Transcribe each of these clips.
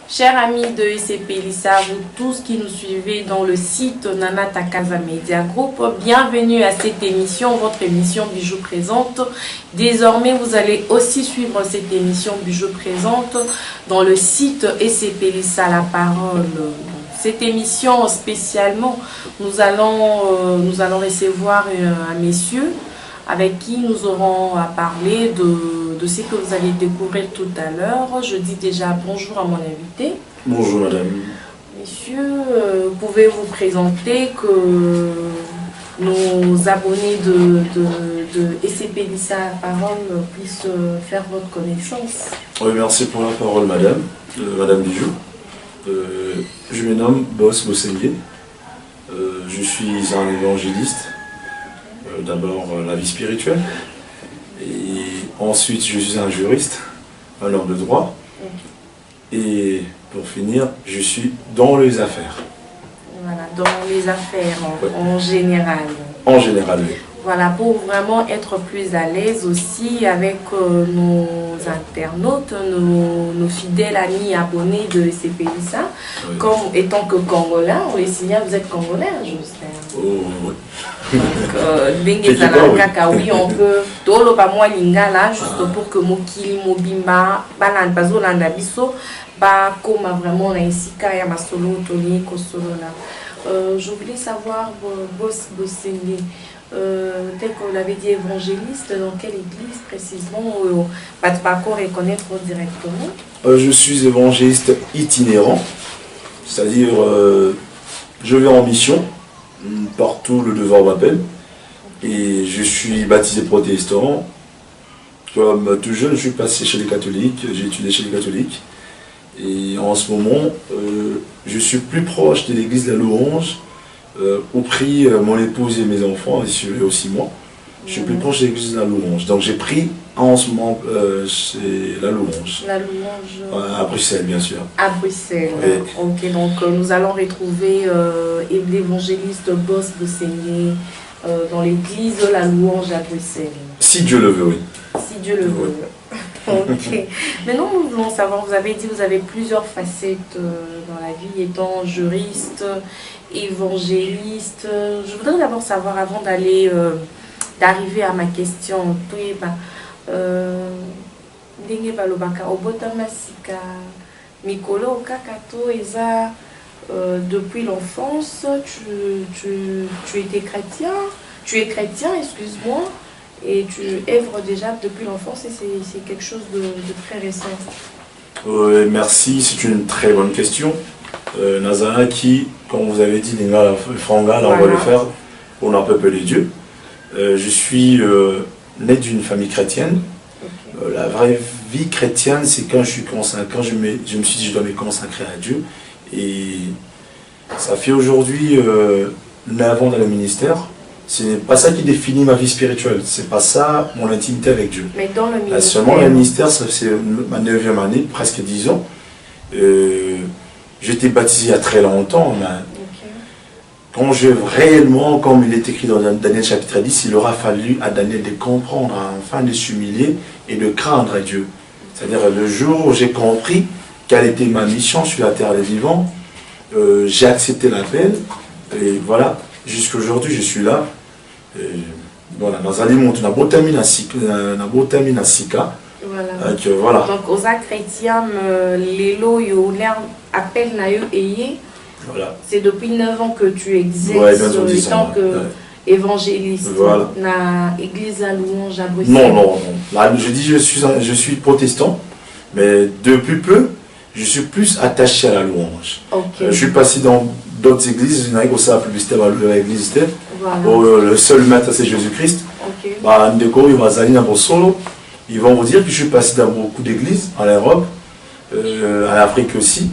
Chers amis de ECP Lissa, vous tous qui nous suivez dans le site Nana Takaza Media Group, bienvenue à cette émission, votre émission Bijou Présente. Désormais, vous allez aussi suivre cette émission Bijou Présente dans le site ECP Lissa La Parole. Cette émission spécialement, nous allons recevoir un monsieur avec qui nous aurons à parler de ce que vous allez découvrir tout à l'heure. Je dis déjà bonjour à mon invité. Bonjour madame. Monsieur, pouvez-vous présenter que nos abonnés de ECP Lissa Parole puissent faire votre connaissance? Oui, merci pour la parole madame, madame Bijou. Je me nomme Boss Bosengue. Je suis un évangéliste. D'abord la vie spirituelle, et ensuite je suis un juriste, un homme de droit, et pour finir, je suis dans les affaires. Voilà, dans les affaires en général. En général, oui. Voilà, pour vraiment être plus à l'aise aussi avec nos internautes, nos fidèles amis abonnés de ECP Lissa, oui. Comme étant que Congolais, on les signale, vous êtes Congolais, j'espère. Oh, oui. Oui, on peut tout le pas moi lingala juste pour que mokili mobimba balan bazolanda biso ba comme vraiment na isika ya masolo toli ko solo là. Je voulais savoir Boss Bosengue, tel que vous l'avez dit, évangéliste, dans quelle église précisément, pas de parcours et connaître directement? Je suis évangéliste itinérant, c'est-à-dire je vais en mission partout le devoir m'appelle, et je suis baptisé protestant. Comme tout jeune, je suis passé chez les catholiques, j'ai étudié chez les catholiques, et en ce moment je suis plus proche de l'église de la Louange, où prient mon épouse et mes enfants, et aussi moi. Je suis plus proche de l'église de la Louange, donc j'ai pris en ce moment chez la Louange. La Louange à Bruxelles, bien sûr. À Bruxelles, oui. Ok, donc nous allons retrouver l'évangéliste Boss Bosengue dans l'église de la Louange à Bruxelles. Si Dieu le veut, oui. Si Dieu le veut. Ok. Maintenant, nous voulons savoir, vous avez dit que vous avez plusieurs facettes dans la vie, étant juriste, évangéliste. Je voudrais d'abord savoir, avant d'arriver à ma question, ndenge balobaka obotama sika mikolo kakato eza depuis l'enfance, tu étais chrétien, tu es chrétien, excuse-moi, et tu œuvres déjà depuis l'enfance, et c'est quelque chose de très récent. Merci, c'est une très bonne question. Nazana qui, comme vous avez dit, Franga, on va le faire, on a peuplé Dieu. Je suis né d'une famille chrétienne. Okay. La vraie vie chrétienne, c'est quand je me suis dit je dois me consacrer à Dieu. Et ça fait aujourd'hui 9 ans dans le ministère. Ce n'est pas ça qui définit ma vie spirituelle, c'est pas ça mon intimité avec Dieu. Mais dans le ministère, seulement le ministère, c'est ma 9e année, presque 10 ans. J'étais baptisé il y a très longtemps. Mais quand réellement, comme il est écrit dans Daniel chapitre 10, il aura fallu à Daniel de comprendre, afin de s'humilier et de craindre Dieu. C'est-à-dire le jour où j'ai compris quelle était ma mission sur la terre des vivants, j'ai accepté l'appel, et voilà, jusqu'aujourd'hui je suis là. Voilà, dans un monde, on a botamine sika. Voilà. Donc aux chrétiens, les lots, appel na yo eye. Voilà. C'est depuis 9 ans que tu exerces en tant qu'évangéliste dans l'église à Louange à Bruxelles. Non. Là, je dis je suis protestant, mais depuis peu, je suis plus attaché à la louange. Okay. Je suis passé dans d'autres églises, il y en a qui ont publicité à l'église, le seul maître c'est Jésus-Christ. Okay. Ils vont vous dire que je suis passé dans beaucoup d'églises en Europe, en Afrique aussi.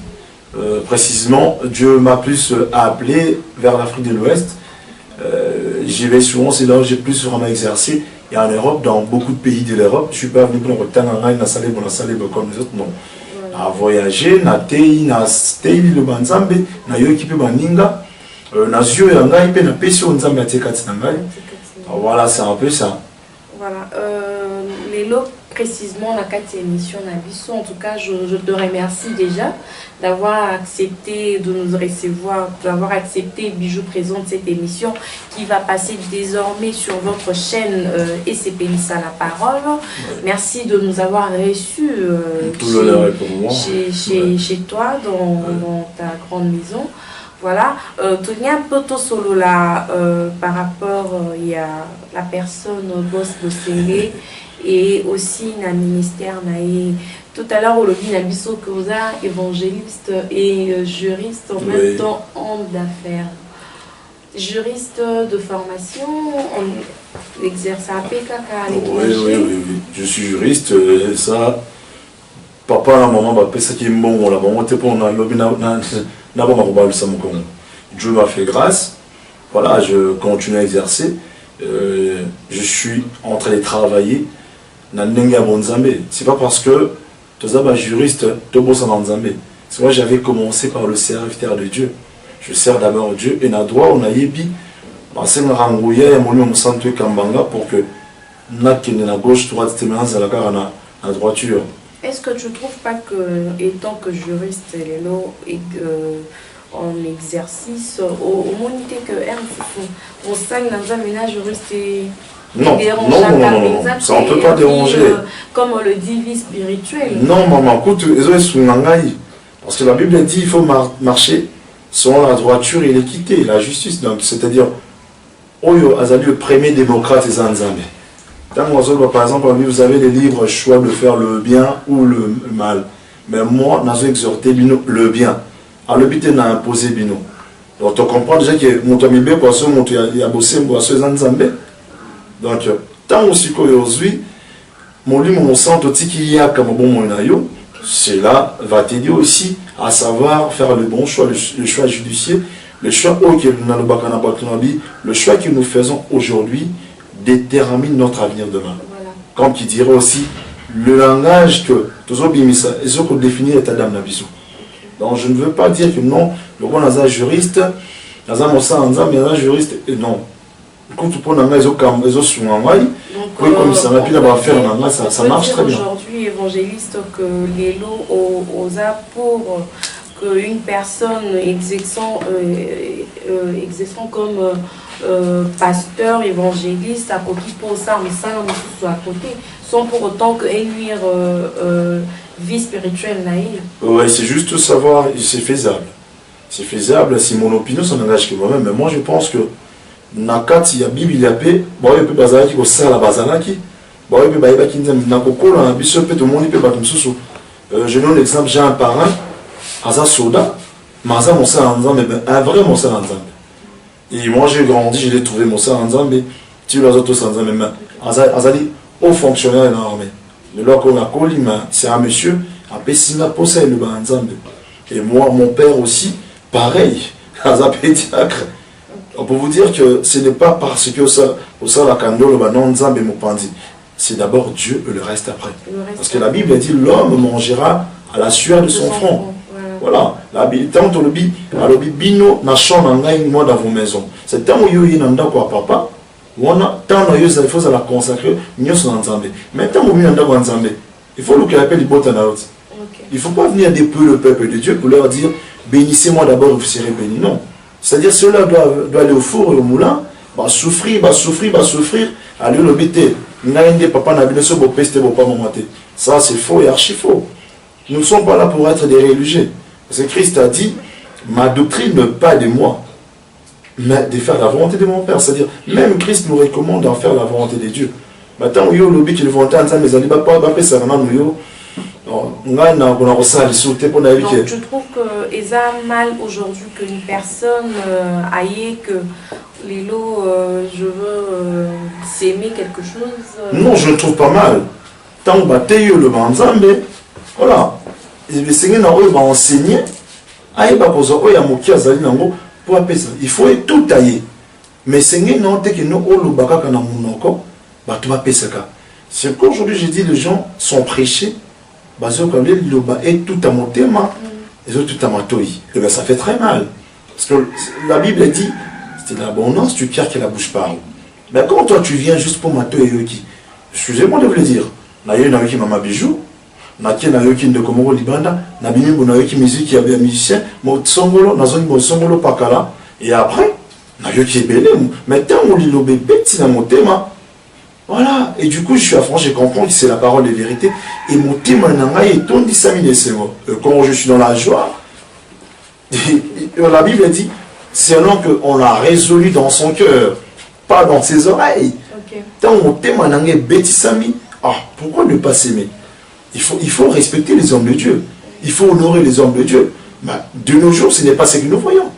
Précisément, Dieu m'a plus appelé vers l'Afrique de l'Ouest. J'y vais souvent, c'est là où j'ai plus vraiment exercé. Et en Europe, dans beaucoup de pays de l'Europe, je ne suis pas venu pour le temps comme les autres, non. À voyager, na tei, na stay, le banzambe, na yo équipe baninga, na zio ya ngai pe na pesi on nzambe atekati na ngai. Voilà, c'est un peu ça. Voilà, les lots précisément la 4e émission d'Abisso. En tout cas, je te remercie déjà d'avoir accepté de nous recevoir, d'avoir accepté Bijou présente cette émission qui va passer désormais sur votre chaîne ECP Lissa la parole. Ouais. Merci de nous avoir reçus chez toi, dans ta grande maison. Voilà, tout le monde peut solo là par rapport il y a la personne boss de et aussi le ministère tout à l'heure au lobby Nabiso Koza évangéliste et juriste en même temps homme d'affaires. Juriste de formation, on exerce à PKK. Oui, je suis juriste, ça papa à un moment va penser qu'il est bon là, bon t'es pour Dieu m'a fait grâce, voilà, je continue à exercer, je suis en train de travailler dans Nenga Bonzambe. C'est pas parce que tu es juriste, tu es Bonzambe. C'est moi j'avais commencé par le serviteur de Dieu. Je sers d'abord Dieu et na droit on a yebi, c'est un rangouillé et mon centre Kambanga pour que na gauche droite témoignage à la gare na droiture. Est-ce que tu ne trouves pas que, étant que juriste, en exercice, au monité que on stagne dans un ménage juriste et non, ça ne peut pas déranger. Comme on le dit, vie spirituelle. Non, maman, écoute, parce que la Bible dit qu'il faut marcher selon la droiture et l'équité, la justice. Donc, c'est-à-dire, Oyo Azali, le premier démocrate et Zanzambe. Par exemple, vous avez les libres choix de faire le bien ou le mal. Mais moi, je vais exhorter le bien. Alors, le but est d'imposer bino. Donc, tu comprends déjà que mon ami B, il a bossé pour ce Zanzambe. Donc, tant aussi qu'aujourd'hui, mon livre, mon centre, qui y a comme bon moyen, cela va t'aider aussi à savoir faire le bon choix, le choix judiciaire, le choix le choix que nous faisons aujourd'hui détermine notre avenir demain. Voilà. Comme qui dirait aussi, le langage que tous obimisa, et ce que définir est Adam Nabiso. Donc je ne veux pas dire que non, le bon naza juriste, naza mossa anza, mais naza juriste, non. Quand tu prends un réseau comme réseau sur un mail, comme ça n'a plus à faire ça marche très bien. Aujourd'hui, évangéliste, que les lots aux pour qu'une personne exerçant comme pasteur, évangéliste, à côté pour ça, mais ça, on soit à côté, sans pour autant qu'elle nuire vie spirituelle naïve. Oui, c'est juste savoir, c'est faisable. C'est faisable, c'est mon opinion, ça n'engage que moi-même. Mais moi, je pense que Nakati, il y a Bible, il y a paix, bon, il peut bazalaki, au sein la bazalaki, bon, il peut baïba kinzem, nakoko, là, biso, peut, tout le monde, il peut battre sous. Je donne l'exemple, j'ai un parrain, Aza Soda, mais Aza Monsa Anzambe, un vrai Monsa Anzambe. Et moi, j'ai grandi, je l'ai trouvé Monsa Anzambe, tu l'as autres Anzambe, mais Aza dit, haut fonctionnaire dans l'armée. Le loi qu'on a collé, c'est un monsieur, un Pessima Posa et le Anzambe. Et moi, mon père aussi, pareil, Aza pédiacre. On peut vous dire que ce n'est pas parce que ça la candole, non Nzambe Mopandi. C'est d'abord Dieu et le reste après. Parce que la Bible dit l'homme mangera à la sueur de son front. Voilà. Tant on le dit, bino na champ moi dans vos maisons. C'est tant où il y a un quoi papa. On a tant il faut la consacrer nous sommes Nzambe. Mais tant où il y a un Nzambe, il faut le qu'il appelle les botanauts. Il ne faut pas venir dépeler le peuple de Dieu pour leur dire bénissez-moi d'abord, vous serez bénis. Non. C'est-à-dire ceux-là doivent aller au four et au moulin, souffrir, aller le bêter. Ça c'est faux et archi faux. Nous ne sommes pas là pour être des religieux. Parce que Christ a dit, ma doctrine ne pas de moi, mais de faire la volonté de mon Père. C'est-à-dire, même Christ nous recommande d'en faire la volonté de Dieu. Maintenant, il y a le but qu'il volonté en disant, mais il n'y a pas de donc tu trouves que c'est mal aujourd'hui qu'une personne aille que les lots je veux s'aimer quelque chose Non, je ne trouve pas mal. Tant que le banzambe, voilà. Il va enseigner. Il faut tout tailler. Mais c'est c'est qu'aujourd'hui j'ai dit les gens sont prêchés. Et tout à mon thème, et tout à ma toi. Et bien ça fait très mal. Parce que la Bible dit, c'est l'abondance du cœur qui la bouche parle. Mais quand toi tu viens juste pour ma toi, excusez-moi de vous le dire, Nayo nayoki mama bijou. Nakie nayoki ndeko moko libanda. Nabimimbo nayoki musique ya musicien. Mo songolo nazongi mo songolo pakala. Et après nayoki ebele. Mais tant on lilo bébé tina motema. Voilà. Et du coup je suis à France, je comprends que c'est la parole de vérité. Et mon téma nangai est tondi samine semo. Quand je suis dans la joie. La Bible dit, c'est un nom qu'on a résolu dans son cœur, pas dans ses oreilles. Tant on téma nangai betisami. Ah, pourquoi ne pas s'aimer? Il faut respecter les hommes de Dieu. Il faut honorer les hommes de Dieu. Bah, de nos jours, ce n'est pas ce que nous voyons.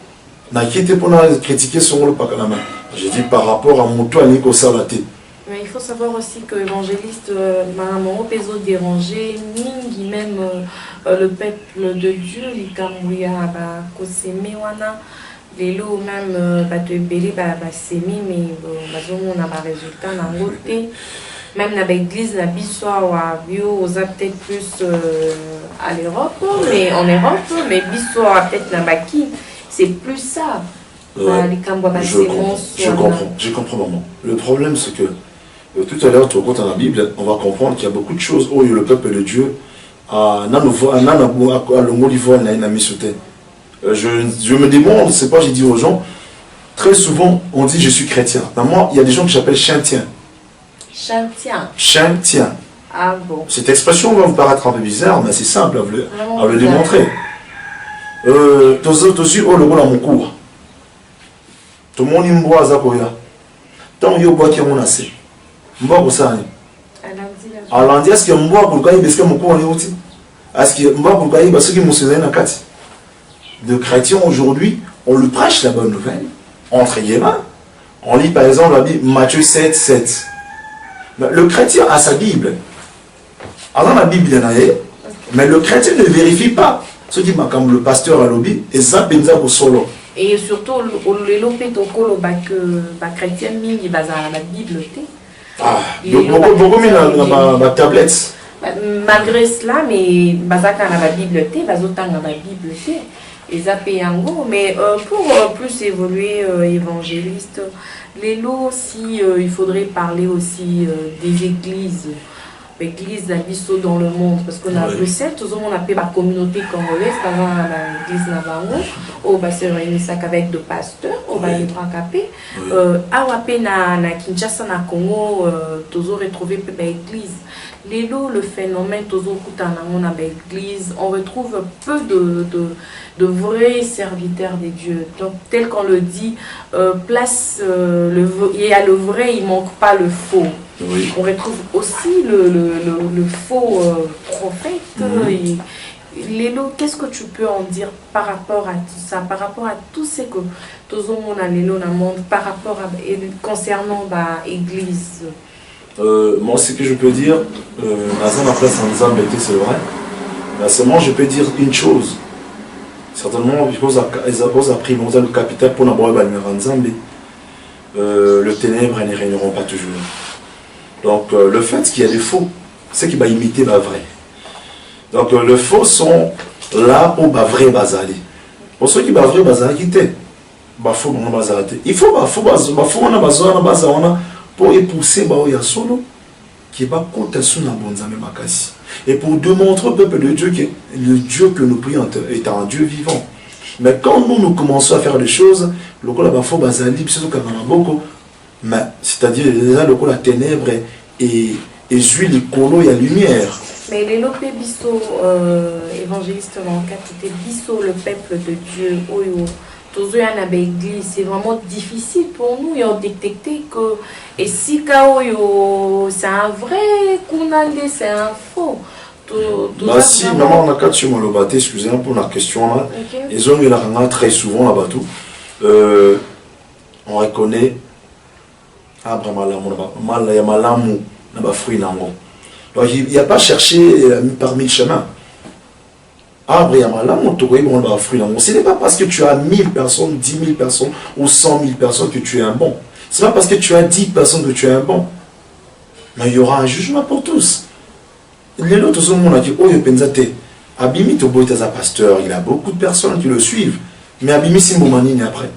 N'inquiétez pas de critiquer son rôle par la main. J'ai dit par rapport à mon toit Nico Salaté. Mais il faut savoir aussi que l'évangéliste Maman Peso dérangé, Mingi même le peuple de Dieu, les Kamouya, Kosemewana, les lots même, Batebele, Basemi, mais on a un résultat dans l'autre. Même dans l'église, la Bissoa ou à Bio, on a peut-être plus à l'Europe, mais en Europe, mais Bissoa peut-être dans Baki, c'est plus ça. Je comprends maman. Le problème c'est que tout à l'heure, tu racontes dans la Bible, on va comprendre qu'il y a beaucoup de choses où le peuple de Dieu je me demande, c'est pas, j'ai dit aux gens, très souvent on dit je suis chrétien. Mais moi, il y a des gens que j'appelle chantien. Chantien. Ah bon. Cette expression va vous paraître un peu bizarre, mais c'est simple à le démontrer. Tout le monde me voit à tant que bois qui est mon assez. Mboa kusani. Alandi est-ce que mboa kulkai parce que moko on est est-ce que mboa kulkai parce que musezana na kati. De chrétiens aujourd'hui, on lui prêche la bonne nouvelle entre guillemets. On lit par exemple la Bible Matthieu 7 7. Le chrétien a sa Bible. Alors la Bible mais le chrétien ne vérifie pas ce qui m'a comme le pasteur à lobby et ça penza pour solo. Et surtout le lopé tokolo que chrétien mingi baza la Bible té. Ah, beaucoup mis la tablette. Malgré cela, mais bazaka na la Bible té, bazotanga na la Bible té, et zapeyango. Mais pour plus évoluer évangéliste, les lots aussi, il faudrait parler aussi des églises. Église d'Abisso dans le monde, parce qu'on a Bruxelles, tout le monde appelle la communauté congolaise, avant l'église Nabango, on va se réunir avec deux pasteurs, on va les braquer. Awapé na Kinshasa, na Congo, toujours retrouver l'église. Lélo, le phénomène, toujours on a l'église, on retrouve peu de vrais serviteurs de Dieu. Donc, tel qu'on le dit, place, il y a le vrai, il ne manque pas le faux. Oui. On retrouve aussi le faux prophète. Lélo, qu'est-ce que tu peux en dire par rapport à tout ça, par rapport à tout ce que tout le monde a Lélo dans le monde, par rapport à concernant l'église? Moi, ce que je peux dire, Nazan a place en Zambie, c'est vrai. Mais seulement, je peux dire une chose. Certainement, ils ont pris le capital pour n'avoir pas en Zambie. Le ténèbre ne régneront pas toujours. Donc, le fait qu'il y a des faux, c'est qu'il va imiter le vrai. Donc, les faux sont là pour le vrai bazali. Pour ceux qui sont vrai bazali, il faut pour épouser solo qui va compter sur la bonne makasi. Et pour démontrer au peuple de Dieu que le Dieu que nous prions est un Dieu vivant. Mais quand nous commençons à faire des choses, le coup là faut bazali, mais c'est-à-dire la ténèbre et huile, le colo et la lumière. Mais les lopé bisso évangéliste en c'était bisso le peuple de Dieu. C'est vraiment difficile pour nous de détecter que et si c'est un vrai Kounandé, c'est un faux. Si maman on a quatre sur mon lobaté, excusez-moi pour la question là. Ils ont eu la très souvent là-bas tout. On reconnaît donc il n'y a pas cherché parmi le chemin. Ce n'est pas parce que tu as 1000 personnes, 10 000 personnes ou 100 000 personnes que tu es un bon. Ce n'est pas parce que tu as 10 personnes que tu es un bon. Mais il y aura un jugement pour tous. Les autres, tout le monde a dit, oh, Abimi Tobo est un pasteur, il a beaucoup de personnes qui le suivent. Mais Abimi Simbomanini après.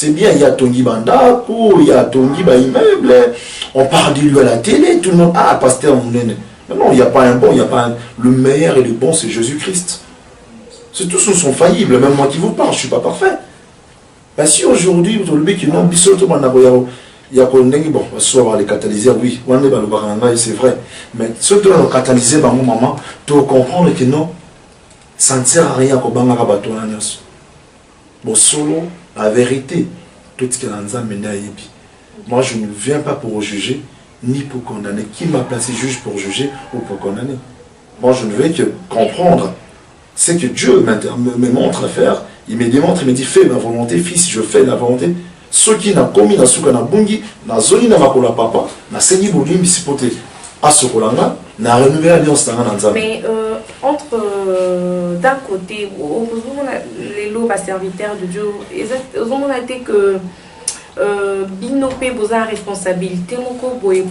C'est bien, il y a Tongi Bandako, il y a Tongi Immeuble, on parle de lui à la télé, tout le monde, ah, pasteur, mon aîné. Mais non, il n'y a pas un bon, il n'y a pas un... Le meilleur et le bon, c'est Jésus-Christ. C'est tous nous sont faillibles, même moi qui vous parle, je ne suis pas parfait. Ben, si aujourd'hui, vous avez dit que non, il y a bon, soit les catalyseurs, oui, c'est vrai. Mais ceux qui ont catalysé, maman, tu dois comprendre que non, ça ne sert à rien qu'on banga bateau. Bon, solo, la vérité, tout ce qui est dans le moi, je ne viens pas pour juger, ni pour condamner. Qui m'a placé juge pour juger ou pour condamner? Moi, je ne veux que comprendre. C'est que Dieu me montre à faire. Il me démontre, il me dit, fais ma volonté, fils, je fais la volonté. Ceux qui n'ont commis na suka na bungi, na zoni na makola papa, na sengi bouli misipote à sokolanga, na renouvelé alliance dans la nzambe. Mais entre d'un côté, les lots serviteurs de Dieu, ils ont été que binopé besoin responsabilité moko boye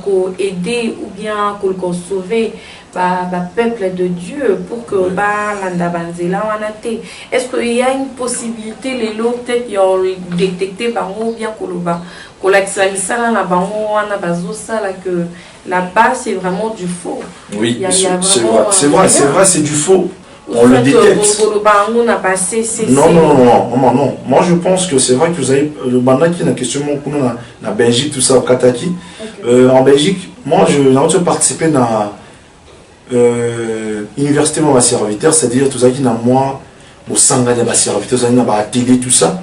pour aider ou bien pour sauver le peuple de Dieu pour que landa banzela wanate. Est-ce qu'il y a une possibilité les lots peut-être y ont détecté bango ou bien koloba kolakisa misala na bango wana bazosala que là-bas c'est vraiment du faux? Oui, c'est vrai, c'est du faux. On le détecte. Non. Moi, je pense que c'est vrai que vous avez le bandaki na question na Belgique, tout ça, au Kataki. En Belgique, moi, j'ai participé à l'université de ma serviteur, c'est-à-dire tout ça qui n'a moi, au Sanga de ma serviteur, ça n'a pas télé, tout ça.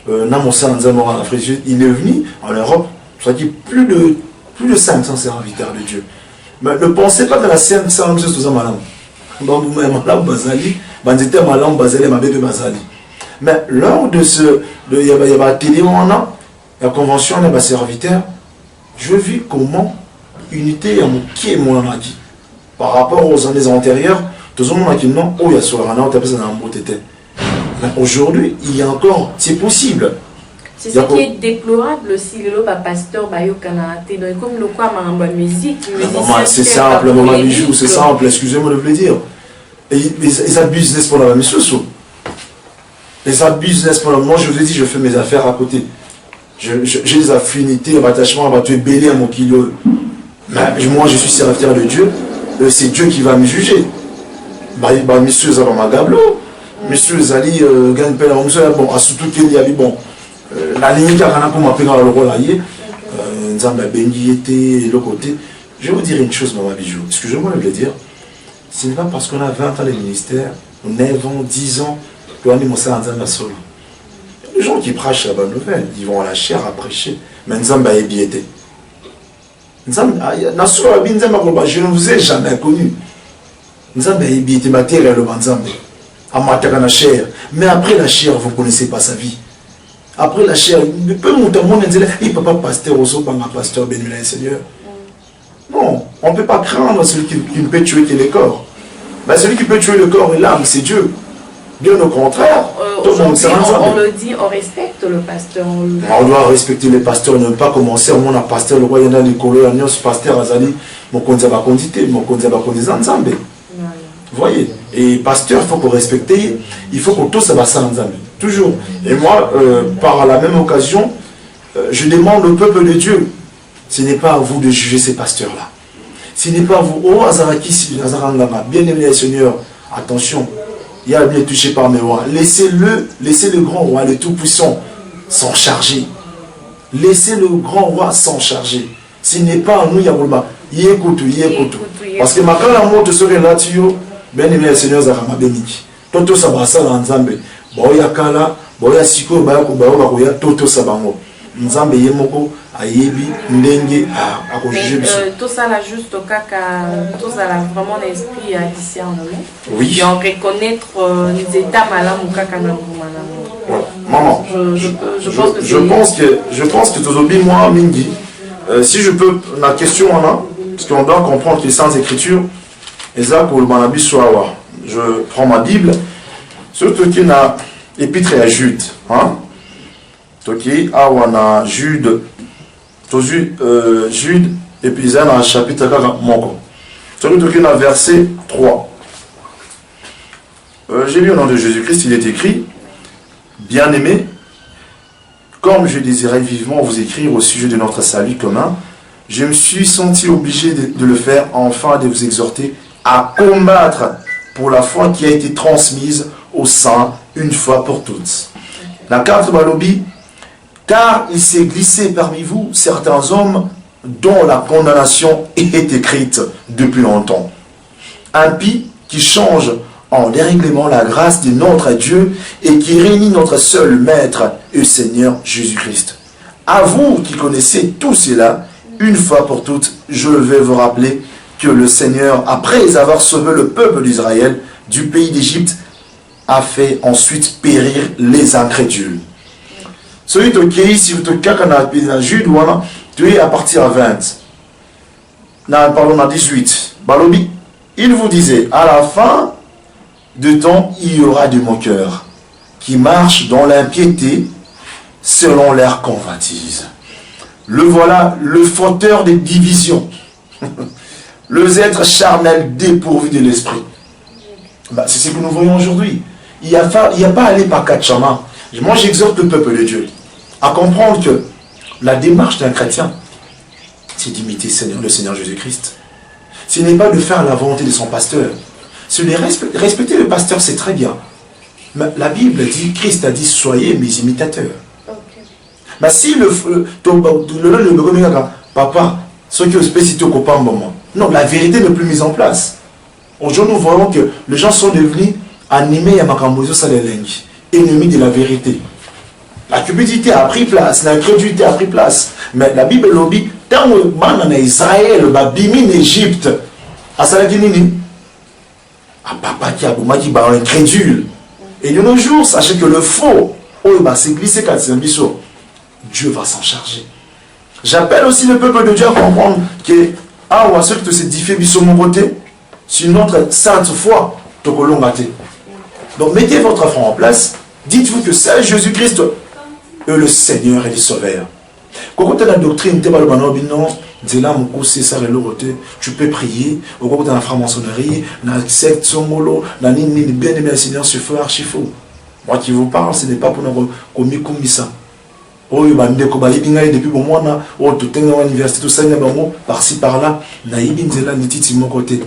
En Afrique, il est venu en Europe, ça qui plus de 500 serviteurs de Dieu. Mais ne pensez pas que la 500 c'est tout ça, madame. Mais lors de la télé, la convention des serviteurs, je vis comment unité qui est mon dit par rapport aux années antérieures, tout le monde a dit non, oh, il y a sur la mais aujourd'hui, il y a encore, c'est possible. C'est ce qui est déplorable aussi, le pasteur Bayo Kanate, comme le quoi ma musique. C'est simple, maman bijou, c'est simple, excusez-moi de le dire. Et ils abusent, n'est-ce pas, la même chose. Ils abusent, n'est-ce pas. Moi, je vous ai dit, je fais mes affaires à côté. J'ai des affinités, l'attachement à tu es belé à mon kilo. Mais moi, je suis serviteur de Dieu. C'est Dieu qui va me juger. Monsieur Zabamagablo, monsieur Zali, Ganpel, bon, à surtout qu'il y a bon. La ligne qui a pour m'appeler dans le rôle aïe, Nzamba Bengi était de l'autre côté. Je vais vous dire une chose, maman bijou. Excusez-moi de le dire. Ce n'est pas parce qu'on a 20 ans de ministère, 9 ans, 10 ans, qu'on a mis mon sein en solo. Les gens qui prêchent la bonne nouvelle, ils vont à la chair à prêcher. Mais Nzamba est biété. Je ne vous ai jamais connu. Nzamba est biété, matériellement Nzamba. À ma chair. Mais après la chair, vous ne connaissez pas sa vie. Après la chair, il ne peut pas pasteur aux autres, pasteur béni le Seigneur. Non, on ne peut pas craindre celui qui ne peut tuer que le corps. Mais celui qui peut tuer le corps et l'âme, c'est Dieu. Bien au contraire. On le dit, on respecte le pasteur. On doit respecter les pasteurs, ne pas commencer à mon pasteur, le roi, il y en a des colons, pasteur Azali, mon konza va conditer, mon konza va conditer ensemble. Vous voyez? Et pasteur, il faut qu'on respecte, il faut qu'on tous ça va ensemble. Toujours. Et moi, par la même occasion, je demande au peuple de Dieu, ce n'est pas à vous de juger ces pasteurs-là. Ce n'est pas à vous, oh Azarakis, Azarangama, bien aimé le Seigneur, attention, il a bien touché par mes rois. Laissez le grand roi, le Tout-Puissant, s'en charger. Laissez le grand roi s'en charger. Ce n'est pas à nous, Yaboulma. Yékoutou. Parce que ma grande amour te serait là, tu bien aimé le Seigneur, Zarama Beniki. Toto Sabasa, Nzambe. Boya Kala, Boya Siko, Boya Toto Sabango. Nzambe Yemoko, Ayebi, Ndenge, à juger. Tout ça là, juste au cas tout ça là, vraiment l'esprit à discernement. Oui. Et en reconnaître les états malams ou kakana. Maman, je pense que Tozobi, moi, Mingi, si je peux, la question là, parce qu'on doit comprendre que les Saintes Écritures, je prends ma Bible, surtout qu'il y a épître à Jude, hein? Toki, awana Jude, Jude, et puis il y a un chapitre 4, Moko. Surtout qu'il y a verset 3. J'ai lu au nom de Jésus-Christ, il est écrit, bien-aimé, comme je désirais vivement vous écrire au sujet de notre salut commun, je me suis senti obligé de le faire afin de vous exhorter à combattre pour la foi qui a été transmise aux saints une fois pour toutes. La carte Balobi, car il s'est glissé parmi vous certains hommes dont la condamnation est écrite depuis longtemps. Impies qui changent en dérèglement la grâce de notre Dieu et qui réunit notre seul Maître et Seigneur Jésus-Christ. À vous qui connaissez tout cela, une fois pour toutes, je vais vous rappeler que le Seigneur, après avoir sauvé le peuple d'Israël du pays d'Égypte, a fait ensuite périr les incrédules. Celui qui si vous te Jude, tu es à partir à 20. Pardon, à 18. Balobi, il vous disait, à la fin de temps, il y aura des moqueurs qui marchent dans l'impiété selon leur convoitise. Le voilà, le fauteur des divisions. Le être charnel dépourvu de l'esprit. C'est ce que nous voyons aujourd'hui. Il n'y a pas à aller par quatre chemins. Moi, j'exhorte le peuple de Dieu à comprendre que la démarche d'un chrétien, c'est d'imiter le Seigneur Jésus-Christ. Ce n'est pas de faire la volonté de son pasteur. Respecter le pasteur, c'est très bien. Mais la Bible dit, Christ a dit, soyez mes imitateurs. Okay. Mais si papa, ce qui est spécifique au copain moment, non, la vérité n'est plus mise en place. Aujourd'hui, nous voyons que les gens sont devenus animés à Makambozo Salelengi, ennemis de la vérité. La cupidité a pris place, l'incrédulité a pris place. Mais la Bible le dit, tant que en Israël, Babimi en Égypte, à Saladinini, à papa qui a boumaki, incrédule. Et de nos jours, sachez que le faux, c'est glissé quand c'est un biseau. Dieu va s'en charger. J'appelle aussi le peuple de Dieu à comprendre que, ceux qui se diffient biseau mon côté, c'est notre sainte foi, donc mettez votre foi en place, dites-vous que c'est Jésus-Christ le Seigneur et le Sauveur. Quand tu as la doctrine, tu peux prier, quand tu as la franc-maçonnerie, la secte somolo, la nini, bien aimé le Seigneur, c'est faux, archi faux. Moi qui vous parle, ce n'est pas pour nous commis comme ça. Depuis bon mois, tout est université, tout ça, par-ci par-là, mon côté.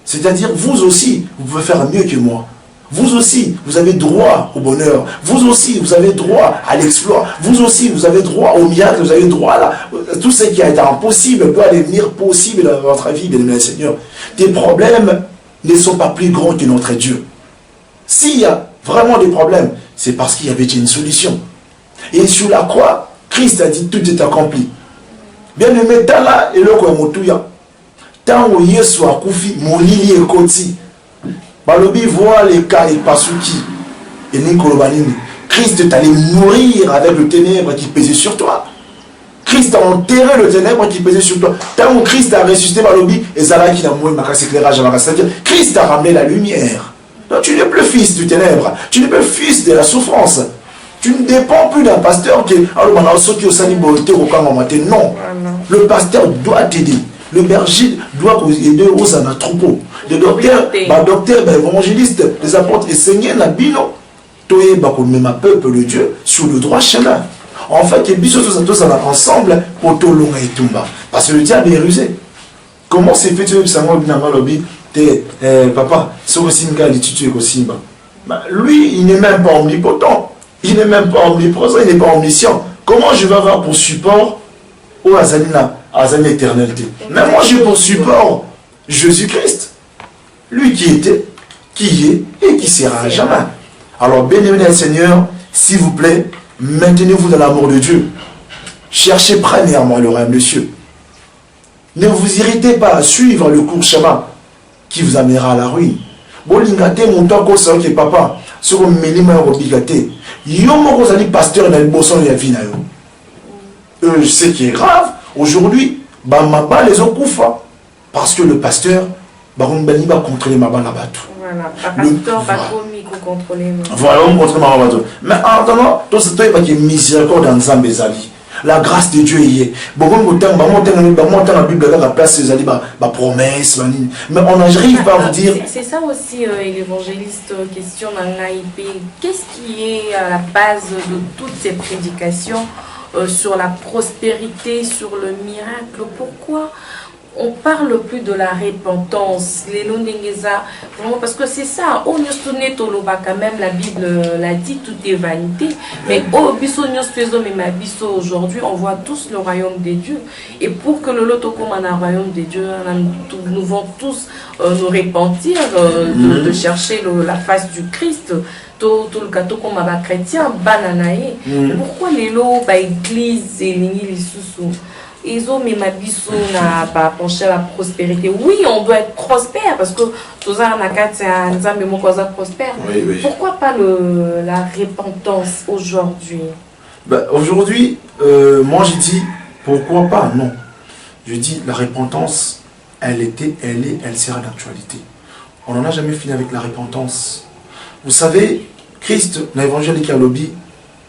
C'est-à-dire, vous aussi, vous pouvez faire mieux que moi. Vous aussi, vous avez droit au bonheur. Vous aussi, vous avez droit à l'exploit. Vous aussi, vous avez droit au miracle. Vous avez droit à tout ce qui a été impossible peut devenir possible dans votre vie, bien aimé Seigneur. Tes problèmes ne sont pas plus grands que notre Dieu. S'il y a vraiment des problèmes, c'est parce qu'il y avait une solution. Et sur la croix, Christ a dit, tout est accompli. Bien aimé, Tala et le Kouamotouya. Tant où Yesu a koufi, molili et koti. Balobi voit les cas et pasuki. Et Nikolobanini. Christ est allé mourir avec le ténèbre qui pesait sur toi. Christ a enterré le ténèbre qui pesait sur toi. Tant où Christ a ressuscité Balobi, et Zala qui n'a mouru, éclairage, c'est-à-dire Christ a ramené la lumière. Donc tu n'es plus fils du ténèbre. Tu n'es plus fils de la souffrance. Tu ne dépends plus d'un pasteur qui est. Non. Le pasteur doit t'aider. Le berger doit aider aux troupeaux. Les docteurs, évangélistes, les apôtres, et Seigneur Nabino, Toye Bakomema peuple de Dieu sur le droit chemin. En fait, les bisous tous ensemble pour Tolonga et Tumba. Parce que le diable est rusé. Comment c'est fait tu papa, lui, il n'est même pas omnipotent. Il n'est même pas omniprésent, il n'est pas omniscient. Comment je vais avoir pour support au Azalina éternalité. Mais moi j'ai pour support Jésus-Christ. Lui qui était, qui est et qui sera à jamais. Alors bénévenez le Seigneur, s'il vous plaît, maintenez-vous dans l'amour de Dieu. Cherchez premièrement le royaume des cieux. Ne vous irritez pas à suivre le court chemin qui vous amènera à la ruine. Bolingate mon temps qu'on sait que papa, sur le minimum obligaté. Yomo vous allez pasteur dans le bosson de la vie. Ce qui est grave, aujourd'hui, Bamaba les ont koufa. Parce que le pasteur, Barumbani va contrôler Maba Labatou. Voilà, pasteur, pas trop micro contrôler. Voilà, on contrôle Maba Labatou. Mais en attendant, tout ce temps, il y a miséricorde dans Zambézali. la grâce de Dieu y est. Bon, la Bible a la place, les promesses, mais on n'arrive pas à vous dire. C'est ça aussi, l'évangéliste, question dans l'AIP. Qu'est-ce qui est à la base de toutes ces prédications sur la prospérité, sur le miracle? Pourquoi on parle plus de la repentance, les non-nengeza, vraiment, parce que c'est ça, on quand même, la Bible l'a dit, tout est vanité, mais aujourd'hui, on voit tous le royaume des dieux, et pour que le loto comme un royaume des dieux, nous devons tous nous repentir, de chercher la face du Christ, tout le gâteau comme un chrétien, bananaï. Pourquoi les lots, église et les sous ils ont mis ma biso na pas pencher la prospérité. Oui, on doit être prospère parce que tout ça na quatre c'est un examen mon cause prospère. Oui, oui. Pourquoi pas la repentance aujourd'hui? Aujourd'hui, moi j'ai dit pourquoi pas non. Je dis la repentance, elle sera d'actualité. On n'en a jamais fini avec la repentance. Vous savez, Christ, l'évangile qui a lobby,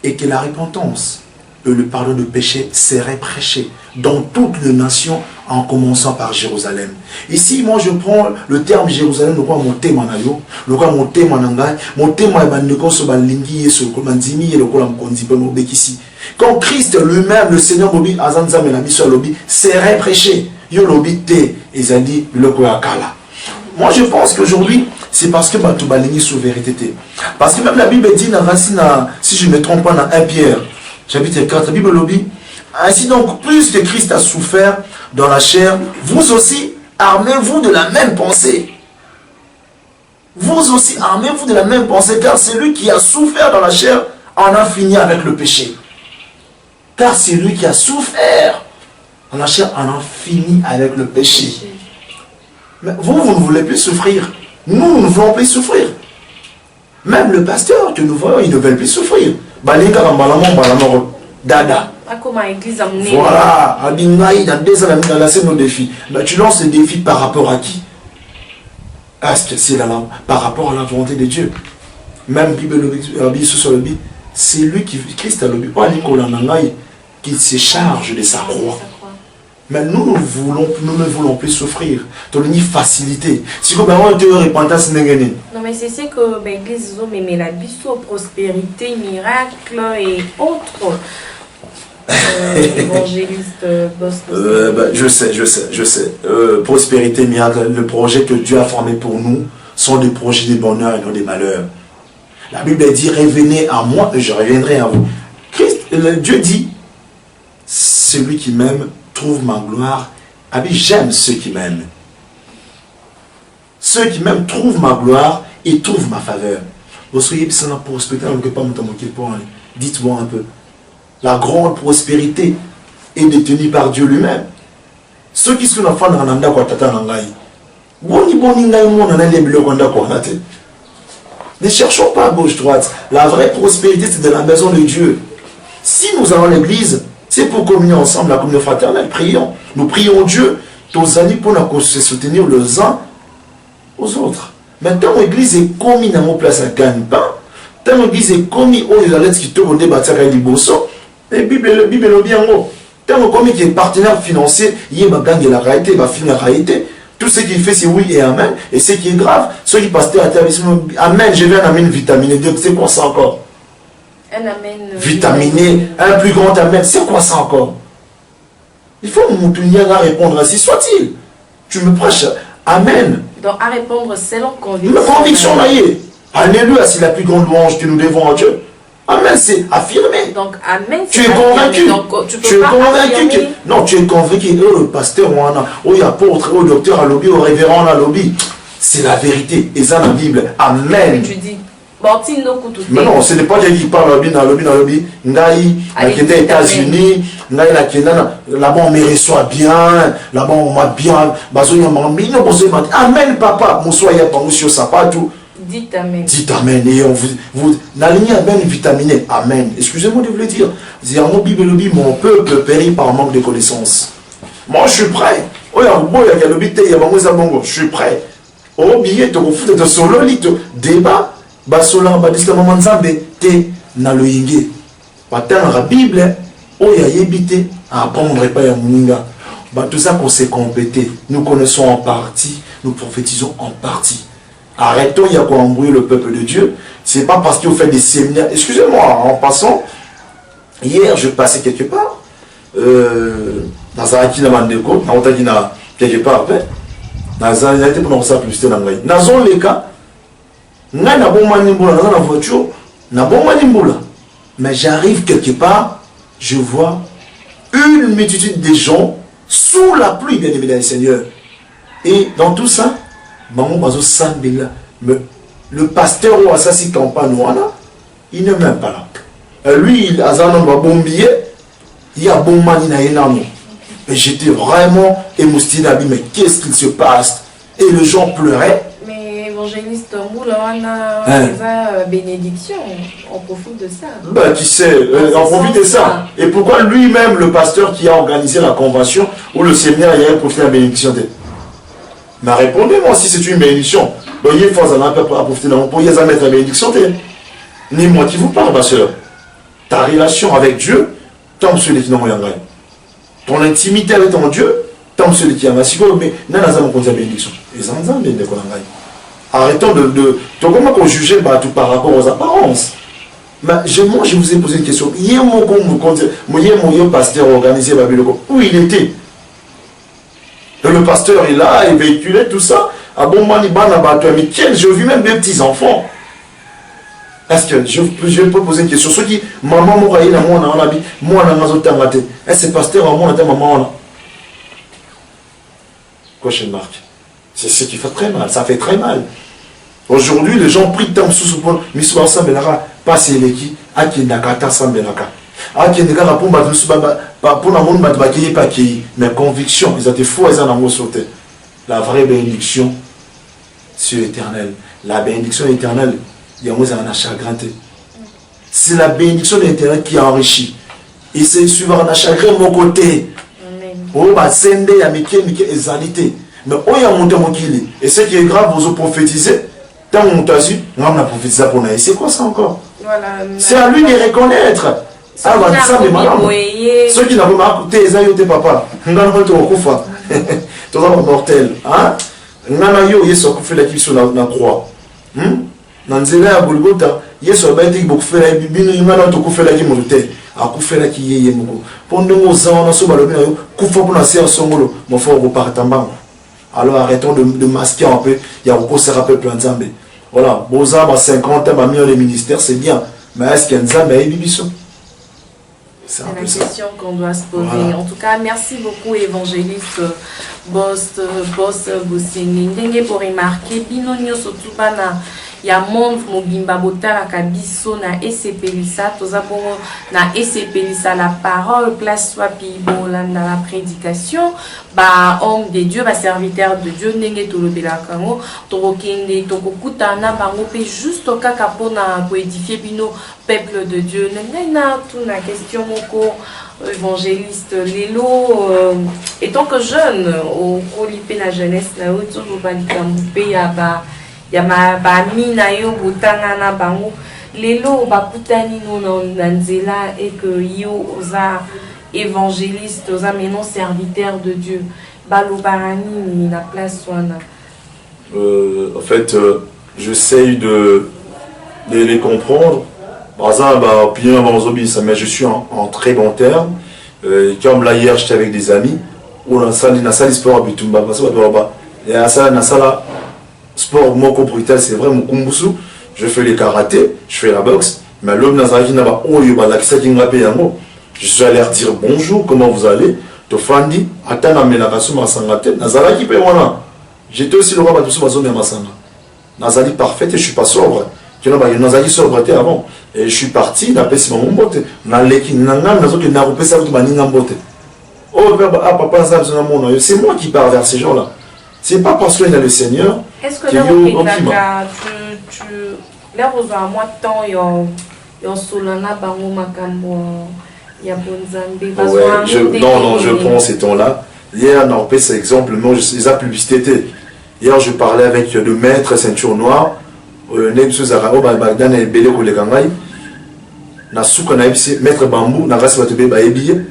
et que la repentance et le pardon de péché serait prêché dans toutes les nations en commençant par Jérusalem. Ici, moi je prends le terme Jérusalem, le quoi mon thème en ayo, le quoi mon thème en anglais, mon thème en baneko so balingi et so komandimi et le quoi m'kondi pe mo bekisi. Quand Christ lui-même, le Seigneur mobi azanza melami so lobi serait prêché, yo lobi te ezali le quoi akala. Moi je pense qu'aujourd'hui c'est parce que bato balingi sous vérité. Parce que même la Bible dit dans racine, si je ne me trompe pas dans 1 Pierre chapitre 4, la Bible lobby. Ainsi donc, plus que Christ a souffert dans la chair, vous aussi, armez-vous de la même pensée. Vous aussi, armez-vous de la même pensée, car celui qui a souffert dans la chair en a fini avec le péché. Car celui qui a souffert dans la chair en a fini avec le péché. Mais vous ne voulez plus souffrir. Nous ne voulons plus souffrir. Même le pasteur que nous voyons, il ne veut plus souffrir. Dada. Voilà, dans la scène nos défis. Mais tu lances les défis par rapport à qui? Est-ce que c'est par rapport à la volonté de Dieu? Même c'est lui qui, Christ a le but, qui se charge de sa croix. Mais nous ne voulons plus souffrir. Tu as une facilité. Si vous avez une repentance, non, mais c'est ce que l'église a la biso, prospérité, miracle et autres. Évangéliste boss. Je sais. Prospérité, miracle, le projet que Dieu a formé pour nous sont des projets de bonheur et non des malheurs. La Bible dit revenez à moi et je reviendrai à vous. Dieu dit celui qui m'aime trouve ma gloire. J'aime ceux qui m'aiment. Ceux qui m'aiment trouvent ma gloire et trouvent ma faveur. Dites-moi un peu. La grande prospérité est détenue par Dieu lui-même. Ceux qui sont enfants de Rananda Kwatata Nangai. Ne cherchons pas à gauche-droite. La vraie prospérité, c'est de la maison de Dieu. Si nous allons à l'église, c'est pour communier ensemble, la communion fraternelle. Prions. Nous prions Dieu. Tous amis pour se soutenir les uns aux autres. Maintenant, l'église est commis dans mon place à gagne-pain. Tant l'église est commis aux lettres qui te vont débattre avec les bossos. La Bible est bien gros. Tant commis qui est partenaire financier, il y a de la réalité, il va finir la réalité. Tout ce qu'il fait, c'est oui et amen. Et ce qui est grave, ceux qui passent à terre, amen, je vais un amen vitaminé. C'est quoi ça encore? Un amen vitaminé, un plus grand amen. C'est quoi ça encore? Il faut me répondre ainsi soit-il. Tu me prêches amen. Donc à répondre selon conviction. Ma conviction là y est. Alléluia, c'est la plus grande louange que nous devons à Dieu. Amen, c'est affirmé. Donc amen, tu es convaincu. Donc, tu es convaincu que... Non, tu es convaincu. Le pasteur, l'apôtre, le docteur à lobby, le révérend à lobby. C'est la vérité. Et ça, la Bible. Amen. Tu dis. Mais non, ce n'est pas Dieu qui parle dans le lobby. Ngaï, la Kenda États-Unis, Ngaï, la Kenda, là-bas on me reçoit bien, là-bas on m'a bien, amen, papa, mon soya, pas monsieur Sapatou. Dites amen. Dites amen. Et vous n'alignez amen vitaminé. Amen. Excusez-moi de vous le dire. Zéro Bible, mon peuple périt par manque de connaissances. Moi je suis prêt. Je suis prêt. Oh, billet, tu refus de solo, débat. Basola badisika maman nzambe te na loyinge batanga la Bible Oh, il y a yébité, apprendre pas ya mouninga. Bah, tout ça qu'on s'est complété. Nous connaissons en partie, nous prophétisons en partie. Arrêtons, il y a quoi embrouiller le peuple de Dieu. C'est pas parce qu'il fait des séminaires. Excusez-moi, en passant, hier, je passais quelque part. Dans un qui n'a pas de côte, dans un quelque part, dans un été pour nous faire publicité dans l'Aïe. Dans les cas, nous avons bon manimboula dans la voiture, nous avons bon manimboula. Mais j'arrive quelque part, je vois une multitude de gens sous la pluie, bien évidemment, Seigneur. Et dans tout ça, maman bazo sambila, le pasteur ou assassin campagne, il n'est même pas là. Lui, il a un bon billet, il y a bon mani na énorme. Et j'étais vraiment émoustillé, mais qu'est-ce qu'il se passe? Et les gens pleuraient. Mais évangéliste Moula, on a bénédiction, on profite de ça. Ben, qui sait, on profite de ça. Et pourquoi lui-même, le pasteur qui a organisé la convention ou le séminaire, il a profité de la bénédiction? Mais répondez-moi si c'est une bénédiction. Donc, il faut profiter de la bénédiction. Ni moi qui vous parle, ma soeur. Ta relation avec Dieu, tant celui qui n'a rien. Ton intimité avec ton Dieu, tant celui qui a ma mais n'a pas de bénédiction. Et ça, arrêtons de comment juger tout par rapport aux apparences. Mais moi, je vous ai posé une question. Hier, mon pasteur organisé, où il était? Le pasteur est là, il véhiculait tout ça. Ah bon, mais quel, je vis même des petits-enfants. Est-ce que je peux poser une question? Ceux qui, maman, moi, est-ce que pasteur, maman, question marque. C'est ce qui fait très mal, ça fait très mal. Aujourd'hui, les gens prient tant sous pour Missou Sambelaka, passer les qui, à qui n'a qu'à Sambelaka. À qui n'a qu'à pour la monde, mais conviction, ils ont été fous, ils ont sauté. La vraie bénédiction, c'est l'éternel. La bénédiction éternelle, il y a un chagrin. C'est la bénédiction de l'éternel qui enrichit. Et c'est suivant un chagrin de mon côté. Oh, bah, c'est il y a exalité. Mais oh, il y a monté mon kili. Et ce qui est grave, vous prophétisez. Tant qu'on t'a su, on a prophétisé pour nous. C'est quoi ça encore? Voilà, c'est à lui de reconnaître. Ah, bah, ça, mais madame. Ceux qui n'ont pas écouté, ils ont été papa. On a un peu de koufa. Tout ça, mortel. Hein? On a eu, il y a ce qu'on fait l'équipe sur la croix. Dans les élèves à Golgotha, il y a ce bêtise qui fait la Bible, il y a un peu fait la Bible. A kufela ki yeye moko pendant aux ans so balobi na yo kufa pour na ser songolo mon frère repartant bango. Alors arrêtons de masquer un peu, il y a beaucoup se rappelle plein de voilà boza ba 50 ans ba mis le ministère c'est bien mais est-ce qu'il y a nzambe et bibiso? C'est la question qu'on doit se poser. Voilà. En tout cas, merci beaucoup évangéliste Boss Bossini ndenge pour remarquer binonyo surtout bana ya monde mobimba botala kabiso na esepelisa toza bongo na esepelisa la parole place soit pibolanda la prédication ba homme de Dieu ba serviteur de Dieu ndenge tolobela kango tokokende tokokutana bango pe juste kaka pona ko édifier bino peuple de Dieu na tout na question moko évangéliste Lelo étant que jeune au kolipé la jeunesse na oto bobalika mpe ya ba ya ba mina yo botanga na bango lelo bakutani no na nzela et que yo oza évangéliste oza maintenant serviteur de Dieu balobarani ni na place wana. En fait j'essaye de les comprendre. Par exemple, mais je suis en très bon terme. Comme là hier j'étais avec des amis où la salle sport à Bitumba parce que la salle sport mon brutal c'est vrai mon kumbusu. Je fais les karaté, je fais la boxe, mais l'homme nazaki n'a pas je suis allé leur dire bonjour, comment vous allez? Tofandi, attends mais la race masangate, nazalaki pe wana. J'étais aussi le roi de tout bazon masanga. Nazali parfaite et je suis pas sobre. Tu n'as pas nazali sobreté avant et je suis parti, n'a pas si mon botte, na leki nanga nazoki na repé ça tout baninga botte. Oh papa ça c'est moi qui pars vers ces gens-là. C'est pas parce qu'il y a le Seigneur. Est-ce que tu là vous avez moi temps yo solana bango makambo ya bonzambe non je prends ces temps-là. Hier on a repé cet exemple moi les a publicité. Hier je parlais avec le maître ceinture noire Nebsu Zarao Bagdan et Belé Kolekangai. na souka na epsi maître bambou na vasi bato be ba ebiye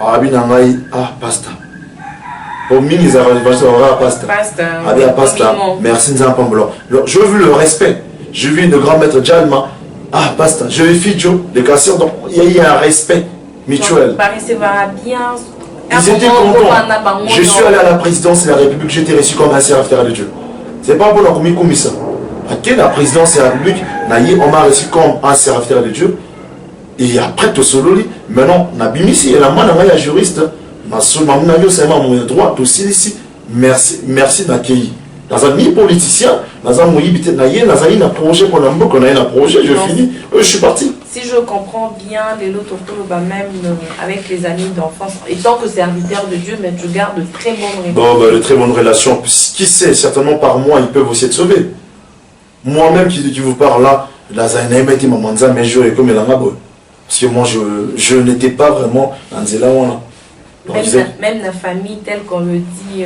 abi na ngai pasta au mini za pasta abi pasta merci nzampa mbolo je veux le respect je veux le grand maître Jalma pasta je veux Fidjo les casseurs donc il y a un respect mutuel bien. Ils étaient contents. Je suis allé à la présidence de la République, j'étais reçu comme un serviteur de Dieu. C'est pas pour la commission. À la présidence de la République, on m'a reçu comme un serviteur de Dieu. Et après tout solo, maintenant, on a bien ici, et la main, on a juriste. C'est mon droit aussi ici. Merci d'accueillir. Dans un politicien, dans un projet qu'on a un projet, je finis, je suis parti. Si je comprends bien, les autres même avec les amis d'enfance, et tant que serviteur de Dieu, mais tu gardes de très bonnes relations. De très bonnes relations. Qui sait, certainement par moi, ils peuvent aussi être sauvés. Moi-même qui vous parle là, parce que moi, je n'étais pas vraiment dans Zélawana. Même la famille, telle qu'on le dit,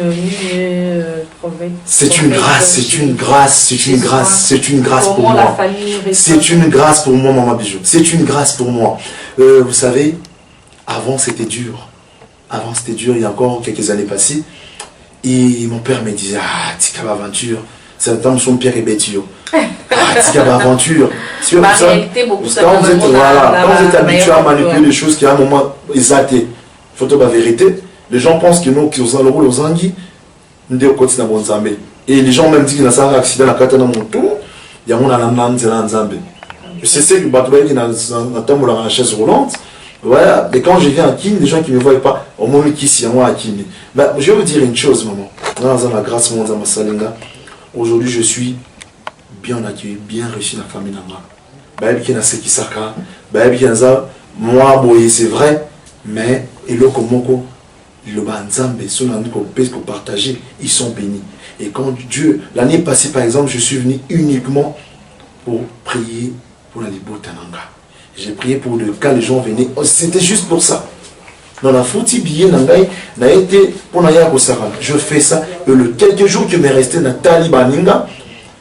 c'est une grâce, c'est une grâce, c'est une grâce, c'est une grâce pour moi. C'est une grâce pour moi, maman Bijou. C'est une grâce pour moi. Vous savez, avant c'était dur. Avant c'était dur, il y a encore quelques années passées. Et mon père me disait, Tika aventure. C'est un temps son père est bêtio. Tika aventure. Quand vous êtes habitué à manipuler les choses qui à un moment exalté. Photo la vérité, les gens pensent que nous qui osons le rôle aux anguilles, nous devons continuer à bon Zambé. Et les gens même disent qu'il y a un accident à la carte dans mon tour, il y a un Zambé. Je sais que Batoué qui a une chaise roulante, voilà, mais quand je viens à Kine, les gens qui ne me voient pas, au moment qui s'y à Kine. Je vais vous dire une chose, maman. Dans la grâce de mon Salinga, aujourd'hui je suis bien accueilli, bien reçu dans la famille Nanga. Moi, c'est vrai, mais et le Komoko, le Banzambe, ceux qui ont partagé, ils sont bénis. Et quand Dieu, l'année passée par exemple, je suis venu uniquement pour prier pour la Libotananga. J'ai prié pour le cas, les gens venaient, c'était juste pour ça. Dans la fouti billet Nangai, n'a été pour Naya Kosara. Je fais ça, et le quelques jours que m'est resté dans Talibaninga,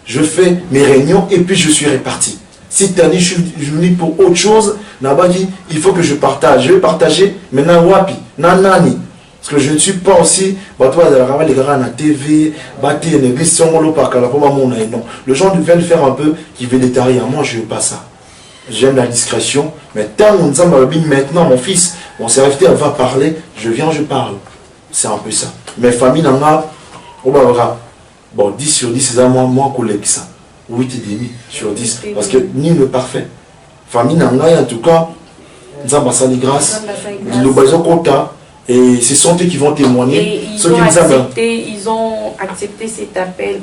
je fais mes réunions et puis je suis reparti. Si tu as dit, je suis venu pour autre chose, il faut que je partage. Je vais partager maintenant Wapi, Nanani. Parce que je ne suis pas aussi, les gars à la TV, les gens veulent faire un peu qui veut détailler. Moi, je ne veux pas ça. J'aime la discrétion. Mais tant maintenant, mon fils, mon serviteur va parler, je viens, je parle. C'est un peu ça. Mes familles, bon, 10 sur 10, c'est moi, collègue ça. 8,5 sur 10. Parce que ni le parfait. Famille Nangaï, en tout cas, nous avons grâce. Et ce sont eux qui vont témoigner. Et ils ont accepté cet appel.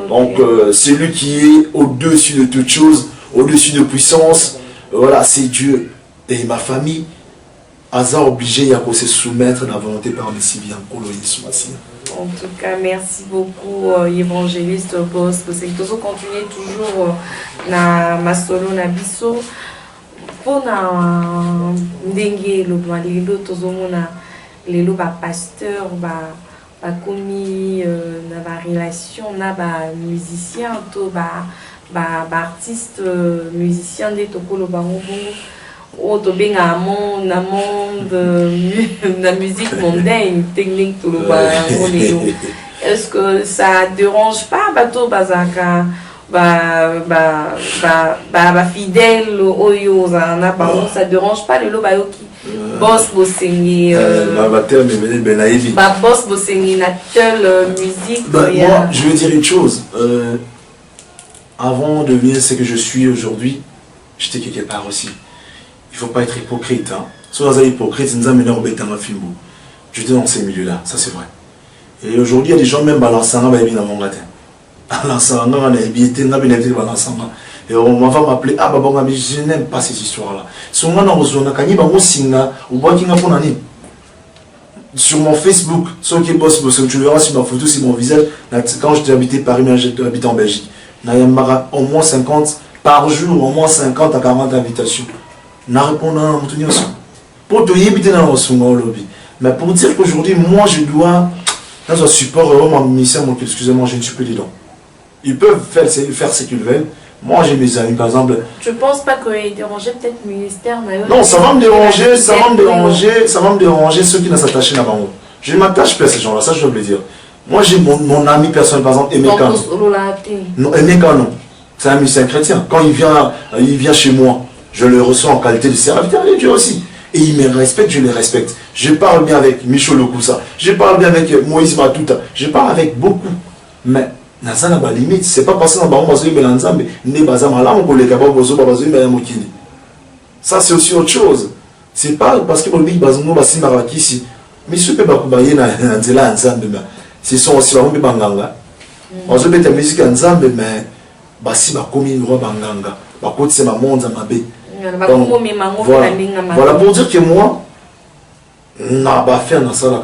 Donc, c'est lui qui est au-dessus de toutes choses, au-dessus de puissance. Voilà, c'est Dieu. Et ma famille, Aza obligé à se soumettre à la volonté parmi si bien. En tout cas, merci beaucoup, évangéliste Boss. Parce que nous continuons toujours na masolo na biso. Pour na dengue le doigt les autres hommes les lots pasteur commis na ba relation na ba musicien to ba artiste musicien de tokolo bango auto benga monde la musique mondaine technique tout le est-ce que ça dérange pas bateau bazaka fidèle oyo ça dérange pas le lobayo qui boss bosengi boss bosengi na telle musique moi je veux dire une chose avant de devenir ce que je suis aujourd'hui j'étais quelque part aussi. Il ne faut pas être hypocrite. Si vous êtes hypocrite, nous amenons au béton film. J'étais dans ces milieux-là, ça c'est vrai. Et aujourd'hui, il y a des gens même balançant dans mon matin. Balançant dans les billets, balançant. Et on va m'appeler, je n'aime pas ces histoires-là. Si on a besoin de sur mon Facebook, tu verras sur ma photo, c'est mon visage. Quand j'étais habité Paris, j'étais habité en Belgique. Au moins 50 par jour, au moins 50 à 40 invitations. Na répondant à mon Pour te éviter dans le lobby. Mais pour dire qu'aujourd'hui, moi, je dois, dans un support, mon ministère, excusez-moi, je ne suis plus dedans. Ils peuvent faire ce qu'ils veulent. Moi, j'ai mes amis, par exemple. Je ne pense pas qu'il ait dérangé peut-être le ministère. Mais non, ça va me déranger, ça va me déranger ceux qui ne s'attachent pas. Je ne m'attache plus à ces gens-là, ça je dois le dire. Moi, j'ai mon ami personnel, par exemple, Emeka. Non, Emeka, non. C'est un musicien chrétien. Quand il vient chez moi, je le reçois en qualité de serviteur de Dieu aussi. Et il me respecte, je les respecte. Je parle bien avec Michel Lokusa. Je parle bien avec Moïse Matouta. Je parle avec beaucoup. Mais, ça n'a pas de limite. C'est pas parce que ça c'est aussi autre chose. C'est pas parce que mais ce peut pas ce sont aussi la banganga. On se met la musique ensemble, mais basi ba komi roi banganga. Ba côté c'est ma monde mabe. Voilà pour dire que moi n'a pas fait dans ça là.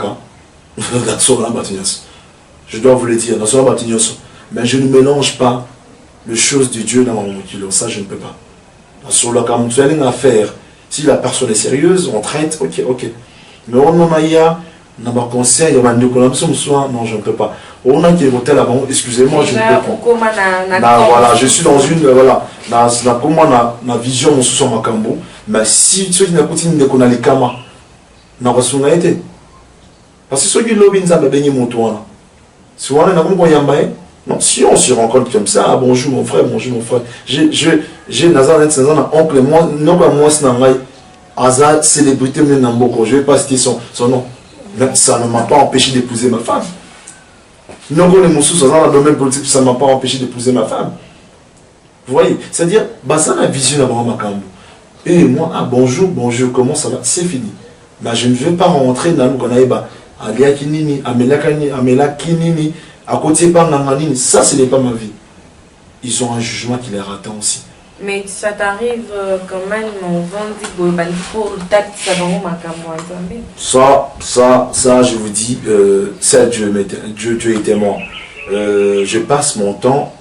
Je dois vous le dire, dans ça mais je ne mélange pas les choses de Dieu dans mon kilo, ça je ne peux pas. Sur le cas où tu as une affaire, si la personne est sérieuse, on traite, ok. Mais on a un conseil, non, je ne peux pas. On a qui est voté là-bas, excusez-moi, je ne peux pas. Voilà, je suis dans une, voilà, dans vision, mon sous ma cambo, mais si tu n'as pas de qu'on a les kamas, n'a pas son été. Parce que ceux qui lobbying, ça va baigner mon toit. Si on a un bon yambaye, non, si on se rencontre comme ça, ah, bonjour mon frère, j'ai un oncle, moi, non pas moi, c'est un célébrité, je ne vais pas citer son nom. Mais ça ne m'a pas empêché d'épouser ma femme. Non, les moussous, dans le domaine politique, ça ne m'a pas empêché d'épouser ma femme. Vous voyez, c'est-à-dire, ça la vision d'Abraham Makambo. Et moi, ah, bonjour, comment ça va? C'est fini. Mais je ne vais pas rentrer dans le Gonaïba. Alia Kinini, Amela Kinini, à côté par Nanganini, ça ce n'est pas ma vie. Ils ont un jugement qui les attend aussi. Mais ça t'arrive quand même, on vend pour le tact, ça va où ma ça, je vous dis, c'est Dieu était mort. Je passe mon temps,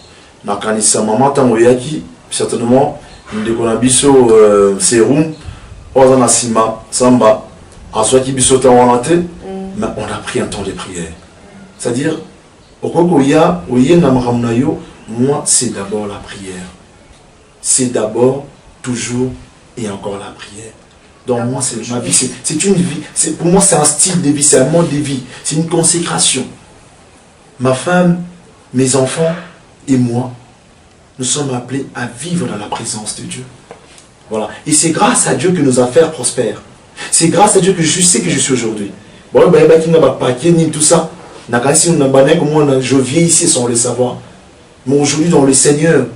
dans le maman Tangoyaki, certainement, nous avons biso sérum, on a sima, samba, en soit qui biso tawanate. Mais on a pris un temps de prière. C'est-à-dire, moi, c'est d'abord la prière. C'est d'abord, toujours et encore la prière. Donc moi, c'est ma vie, c'est une vie. Pour moi, c'est un style de vie, c'est un mode de vie. C'est une consécration. Ma femme, mes enfants et moi, nous sommes appelés à vivre dans la présence de Dieu. Voilà. Et c'est grâce à Dieu que nos affaires prospèrent. C'est grâce à Dieu que je sais que je suis aujourd'hui. Bon, tout ça. Je viens ici sans le savoir. Mais aujourd'hui, dans le Seigneur,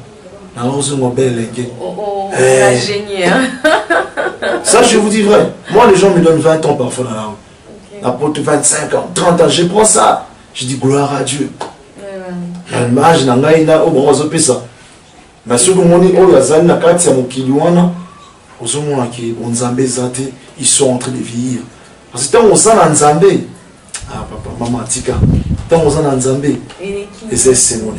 ça, je vous dis vrai. Moi, les gens me donnent 20 ans parfois dans la rue. Apporte 25 ans, 30 ans, je prends ça. Je dis gloire à Dieu. Mais ce que ils sont en train de vieillir. Parce que tant qu'on s'en a Nzambé, ah papa, maman, tika, tant qu'on s'en a Nzambé, et c'est moi.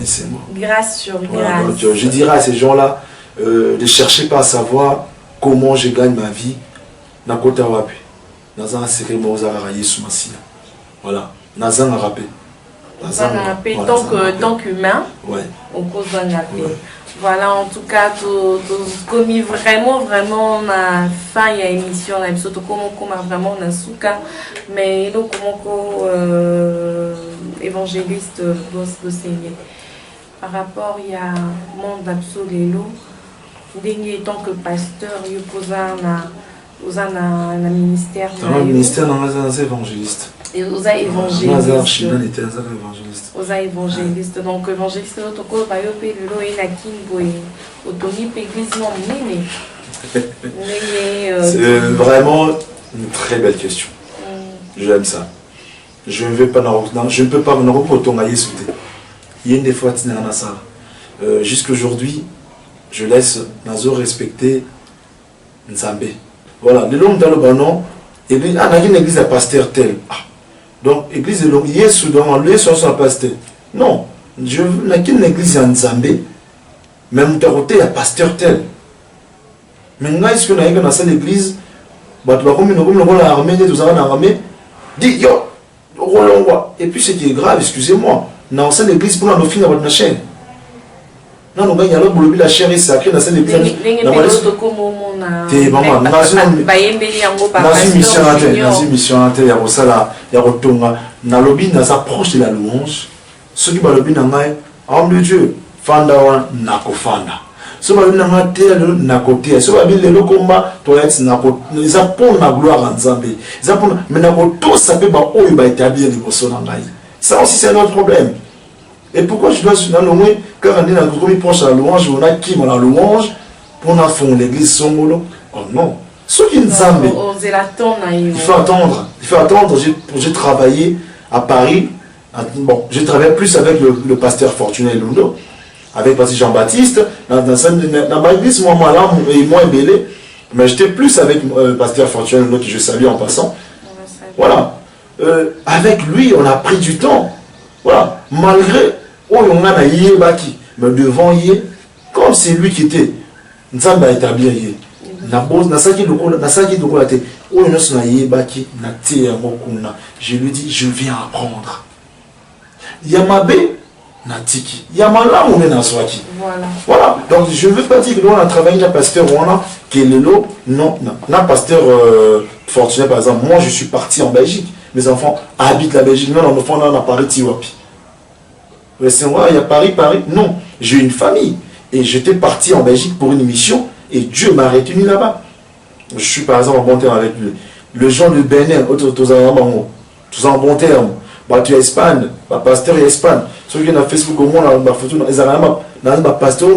Grâce sur grâce. Voilà, donc, je dirais à ces gens-là, de chercher pas à savoir comment je gagne ma vie, dans Kota Wapi, dans un secret Mozart Yesu Massia. Voilà, dans un rappé. Tant qu'humain, ouais. On cause un rappé. Voilà, en tout cas, comme vraiment, on a fait une émission, on a surtout comment vraiment on a souka, mais donc comment évangéliste de Seigneur. Par rapport, il y a monde absolu, dernier tant que pasteur, il pose un ministère. Un ministère dans les évangélistes. Et aux évangélistes. Aux évangélistes. Donc, évangéliste, c'est vraiment une très belle question. J'aime ça. Je ne peux pas me reposer. Il y a des fois, jusqu'aujourd'hui, je laisse Nazo respecter Nzambé. Voilà, le long dans le banon, il y a une église à pasteur tel. Donc, l'église de l'homme, il y a souvent, lui, c'est un pasteur. Non, je n'ai qu'une église en Zambé, même d'un côté, il y a pasteur tel. Maintenant, est-ce qu'on a dans cette église, Dit yo, et puis ce qui est grave, excusez-moi, dans cette église pour nous finir votre chaîne. Non, non, il y a la chair est sacrée dans cette église. Dans une mission il y a ça, il y a retourné. Dans le lobby, dans approche de la louange, ceux qui ont le lobby, homme de Dieu, Fanda, Nakofanda. Ceux qui ont le lobby, Nakoté. Ceux qui ont le combat, ils apportent la gloire en Zambie. Mais tout ça peut établir les personnes. Ça aussi, c'est un autre problème. Et pourquoi je dois dans le moins, quand on est dans le proche à la louange, on a qui dans la louange pour la fond l'église Songolo? Oh non. Ceux qui nous aiment. Il faut attendre. Il faut attendre. J'ai travaillé à Paris. Bon, j'ai travaillé plus avec le pasteur Fortuné Lundo, avec pasteur Jean-Baptiste. Dans ma église, moi là, et moi Bélé, mais j'étais plus avec le pasteur Fortuné Lundo, que je salue en passant. Voilà. Avec lui, on a pris du temps. Voilà. Malgré, on a yé baki, mais devant yé, comme c'est lui qui était, nous avons établi yé. Je lui dis, je viens apprendre. Yamabe, Natiki. Yamala, on est dans Swaki. Voilà. Donc, je ne veux pas dire que nous, on a travaillé avec le pasteur Rwanda, qui est le lot. Non. Là, pasteur Fortuné, par exemple, moi, je suis parti en Belgique. Mes enfants habitent la Belgique. Non, nos enfants, là, on a Paris, Tiwapi. Il y a Paris. Non, j'ai une famille. Et j'étais parti en Belgique pour une mission. Et Dieu m'a retenu là-bas. Je suis par exemple en bon terme avec lui. Le Jean de Bénin, tous en bon terme. Tu es Espagne, pasteur est Espagne. Ceux qui sont sur Facebook, au moins, pasteur,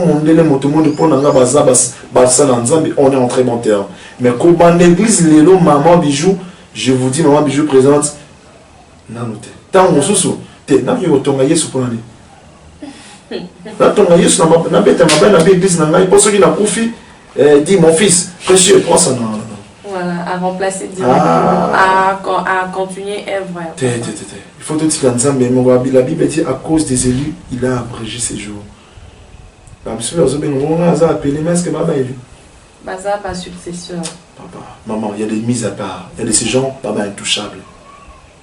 on est en très bon terme. Mais quand l'église, maman bijou, je vous dis, maman bijou présente. Tant on sous t'es n'a pas ton aïe sous pour l'année. Là, ton aïe sous n'a pas l'église, n'a pas ceux qui n'a pas dit mon fils, précieux, prends ça. Voilà, à remplacer directement, à continuer œuvre. Il faut te dire que la Bible dit à cause des élus, il a abrégé ses jours. On a appelé, mais est-ce que Baba est vu? Baza, pas successeur. Papa, maman, il y a des mises à part. Il y a de ces gens, Baba intouchable.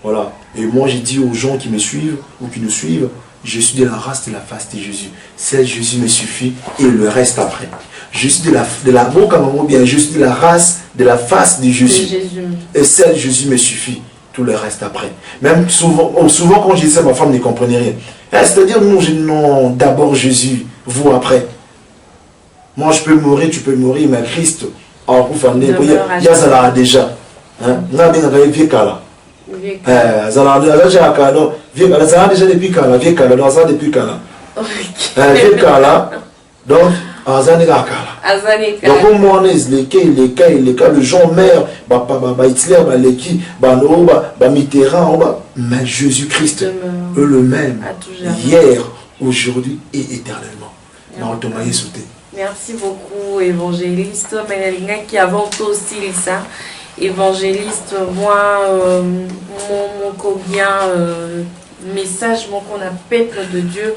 Voilà. Et moi, j'ai dit aux gens qui me suivent ou qui nous suivent, je suis de la race de la face de Jésus. C'est Jésus me suffit et le reste après. Je suis je suis de la race, de la face de Jésus. Et celle Jésus me suffit. Tout le reste après. Même souvent quand je dis ça, ma femme ne comprenait rien. C'est-à-dire, non, d'abord Jésus, vous après. Moi, je peux mourir, tu peux mourir, mais Christ, en il y a ça déjà. On a bien vieux cas là. Ça déjà depuis quand là, vieux cas là, ça depuis quand là. Vieux cas là, donc. Donc au moins les cas le Jean mère Hitler Mitterrand mais Jésus-Christ eux le même hier aujourd'hui et éternellement. Merci beaucoup évangéliste qui avant tout aussi ça évangéliste moi mon bien message qu'on a peuple de Dieu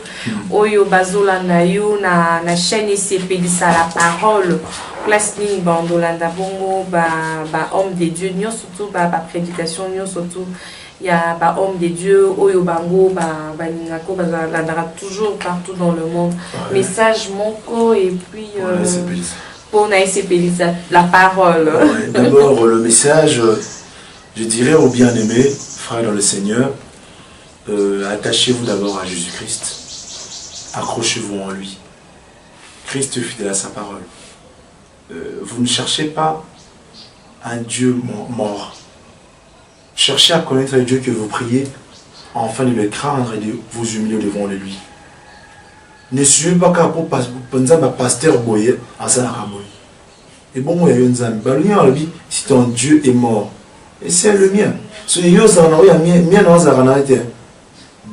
oyo bazola na yo na chaîne ECP ça la parole place ni bandolanda bongo ba homme de Dieu nyo surtout ba prédication nyo surtout il y a ba homme de Dieu oyo bango ba ningako bazala toujours partout dans le monde message moko et puis pour na ECP la parole d'abord le message je dirais aux bien-aimés frères dans le Seigneur. Attachez-vous d'abord à Jésus-Christ. Accrochez-vous en lui. Christ est fidèle à sa parole. Vous ne cherchez pas un Dieu mort. Cherchez à connaître le Dieu que vous priez, afin de le craindre et de vous humilier devant lui. Ne suivez pas qu'à pasteur Boye à Sanaraboye. Et bon, moi, il y a un si ton Dieu est mort, et c'est le mien.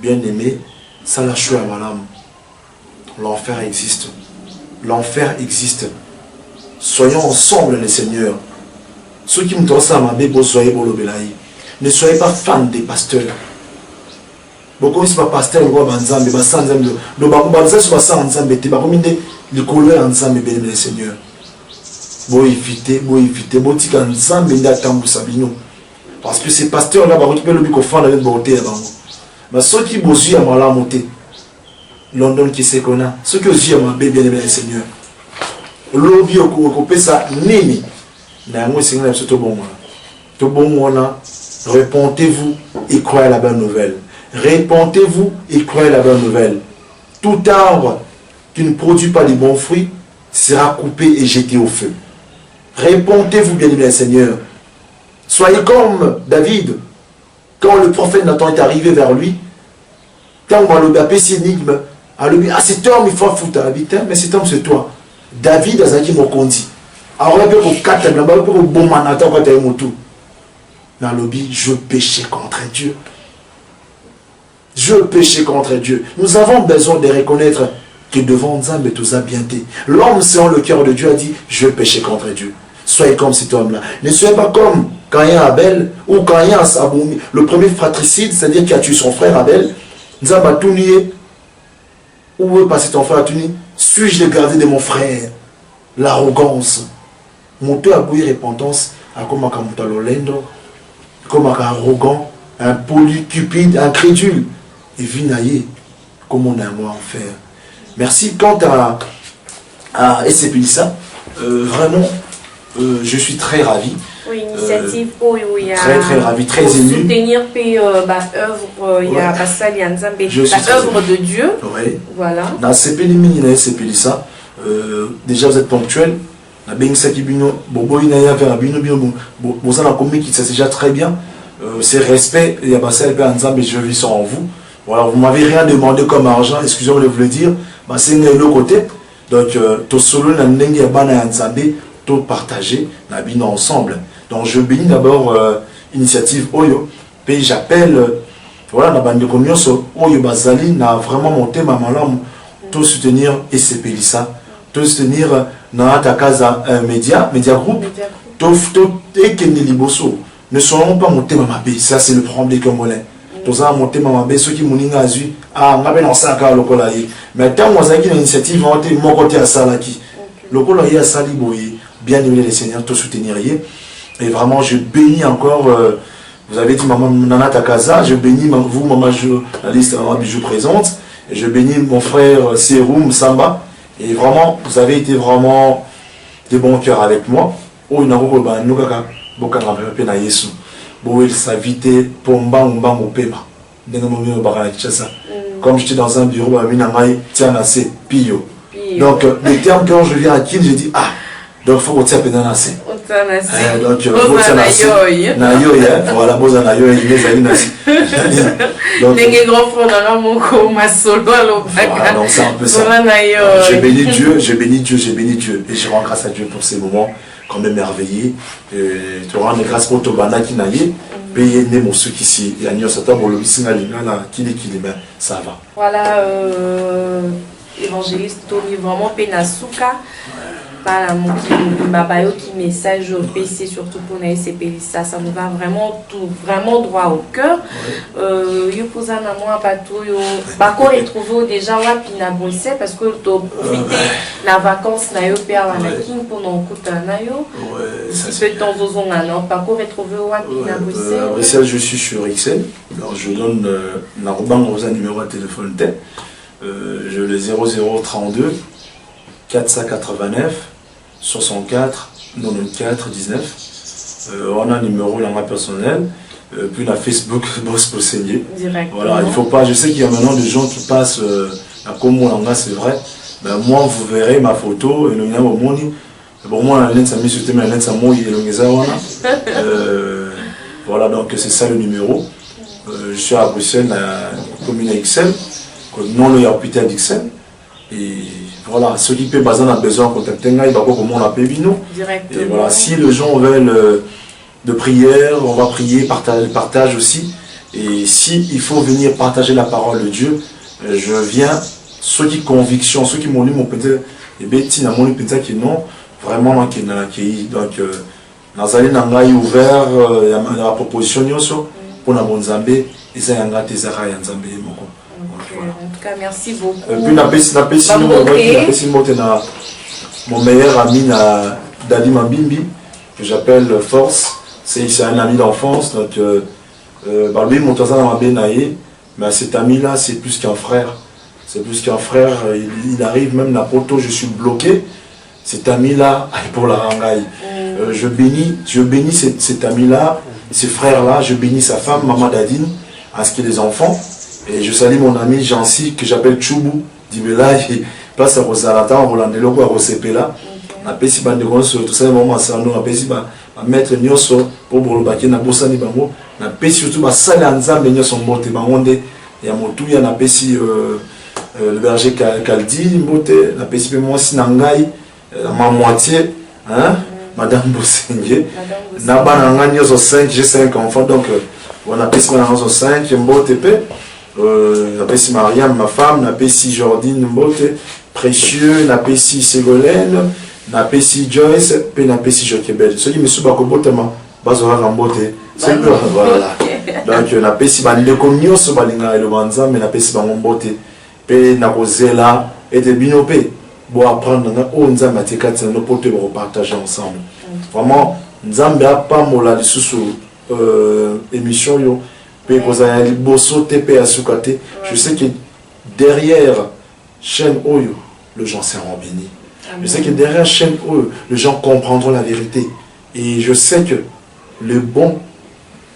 Bien-aimé, ça l'a choué à madame. L'enfer existe. L'enfer existe. Soyons ensemble, les seigneurs. Ceux qui me donnent ça, ma bébé, soyez pour le belaï. Ne soyez pas fans des pasteurs. Beaucoup de pasteurs, les seigneurs. Bon éviter, bon tika nzambe nda tambu sabino. Parce que ces pasteurs là, ils peuvent le dire qu'on avec beauté avant. Mais ceux qui bossent à malamoté, London qui sait qu'on a, ceux qui osent à ma bien aimé le Seigneur. Lobby au coupé ça nini. Mais moi c'est un tout bon. Tout bon là. Répondez-vous et croyez la bonne nouvelle. Répondez-vous et croyez la bonne nouvelle. Tout arbre qui ne produit pas de bons fruits sera coupé et jeté au feu. Répondez-vous, bien-aimé Seigneur. Soyez comme David. Quand le prophète Nathan est arrivé vers lui, quand on a appelé cette énigme, ah cet homme il faut foutre, mais cet homme c'est toi. David a dit mon condi. Alors on a pu quatre, on a pu bon manata quand tu as tout. Dans le lobby, je péchais contre Dieu. Je péchais contre Dieu. Nous avons besoin de reconnaître que devant Nzambe tout a bien été. L'homme selon le cœur de Dieu a dit, je péchais contre Dieu. Soyez comme cet homme-là. Ne soyez pas comme quand il y a Abel ou quand il y a Aboumi, le premier fratricide, c'est-à-dire qui a tué son frère Abel. Nzambe a tout nié. Où est passé ton frère à tout nié? Suis-je le gardien de mon frère? L'arrogance. Mon taux a bouilli repentance à comme un lolendo, comme un arrogant, un poli, cupide, incrédule. Et vinaillé, comme on a un mot à en faire. Merci. Quant à SCPLISA, vraiment, je suis très ravi. Oui, initiative très ravi, très ému. Soutenir œuvre, il y a œuvre de Dieu. Oui. Voilà. Dans SCPLISA, déjà vous êtes ponctuel. C'est déjà très bien. C'est respect, il y a je vis ça en vous. Voilà, vous m'avez rien demandé comme argent, excusez-moi de vous le dire. C'est de l'autre côté. Donc, tout solo, tout partager, ensemble. Donc, je bénis d'abord l'initiative Oyo. Puis j'appelle, voilà, la bande de communion, Oyo Bazali, n'a vraiment monté ma malam, tout soutenir SCPLISA, tout soutenir Nata Casa Média Group, tout Ekende Liboso. Ne seront pas montés ma mabé, ça c'est le problème des Congolais. Tous ça monté ma mabé, ceux qui m'ont dit ah, on a bien en 5 ans le colaï. Mais tant que vous avez une initiative, mon côté à Salaki. Le colaï à Saliboye, bien aimé les seigneurs, tout soutenir. Et vraiment, je bénis encore, vous avez dit maman Nana Takaza, je bénis vous, maman journaliste, maman Bijou présente. Et je bénis mon frère Seroum Samba. Et vraiment, vous avez été vraiment de bon cœur avec moi. Oh, il y a comme j'étais dans un bureau, donc les termes quand je viens à Kin, je dis ah, donc il faut que tu aies un assez. Donc il faut que tu aies un voilà, bon un aïe, donc c'est un peu ça. Je bénis Dieu, je bénis Dieu. Et je rends grâce à Dieu pour ces moments quand même merveilleux. Tu rends grâce pour ton bana qui naïe. Payer des mots qui ici. Il y a une certaine ça va. Voilà, évangéliste Tony, vraiment Penasuka. Par la qui message au PC, surtout pour les SCPLISA, ça nous va vraiment droit au cœur. Yo pose un amour à bateau, yo par contre retrouver déjà à Bruxelles parce que tu profiter la vacance na yo père wanakin pendant coup na yo. Si peut temps zozon alors par contre retrouver à Bruxelles. Bruxelles, je suis sur XL. Alors je donne la ruban aux numéro de téléphone je le 0032 489 64 94 19. On a un numéro là personnel, puis la Facebook Boss pour saigner. Voilà, il faut pas. Je sais qu'il y a maintenant des gens qui passent à Como Langa, c'est vrai. Ben moi vous verrez ma photo et le numéro moni. Bon moi la lente ça met sur tes mains, la lente ça moi il est voilà donc c'est ça le numéro. Je suis à Bruxelles, la commune XL, non le hôpital d'XL et voilà, ceux qui peuvent besoin de contacter nous, il va comment on appelle nous. Et voilà, si les gens veulent de prière, on va prier, partage aussi. Et si il faut venir partager la parole de Dieu, je viens. Ceux qui conviction, ceux qui m'ont lu mon petit, et Betty n'a mon lu petit qui non, vraiment qui n'a qui donc Nazali n'a ouvert la proposition pour la bonne Zambé et ça y a un gâté Zara et un Zambé mon. En tout cas, merci beaucoup. Puis mon meilleur ami Dadi Mabimbi, que j'appelle Force. C'est un ami d'enfance. Donc, mais cet ami-là, c'est plus qu'un frère. C'est plus qu'un frère. Il arrive même la poto, je suis bloqué. Cet ami-là, pour la rangaï. Je bénis cet ami-là, ces frères-là. Je bénis sa femme, Maman Dadine, ainsi que les enfants. Et je salue mon ami Jancy, que j'appelle Choubou. Dibela, il passe à Rosalata, en Rolandelo, à Rosepela. Apesi bandekonso tout ça moment sano apesi ba mettre nyoso pour bolobaki na bosani bango na pesi surtout ba sala nzambe nyoso mbote bangonde ya motu ya na pesi le berger Kaldi mbote na pesi pe moi sinangai ma moitié hein madame Bosenge na bana ngani nyoso 5 j'ai 5 enfants donc on a pesi bana nyoso 5 mbote pe na pesi Mariam ma femme na pesi Jordine mbote précieux na pesi Ségolène na pesi Joyce pe na pesi Jokebel ceux qui me sont bakobotama bazora rambote c'est le voilà donc na pesi bande communion so balinga le banza mais na pesi bangombote pe na kozela et de binope bo apprendre na onza matekati no pote bo partager ensemble vraiment nzambe apamola lisusu émission yo pe kozaya liboso te pe asukate je sais que derrière chaîne oyo le gens seront bénis. Je sais que derrière chaîne eux, les gens comprendront la vérité. Et je sais que le bon,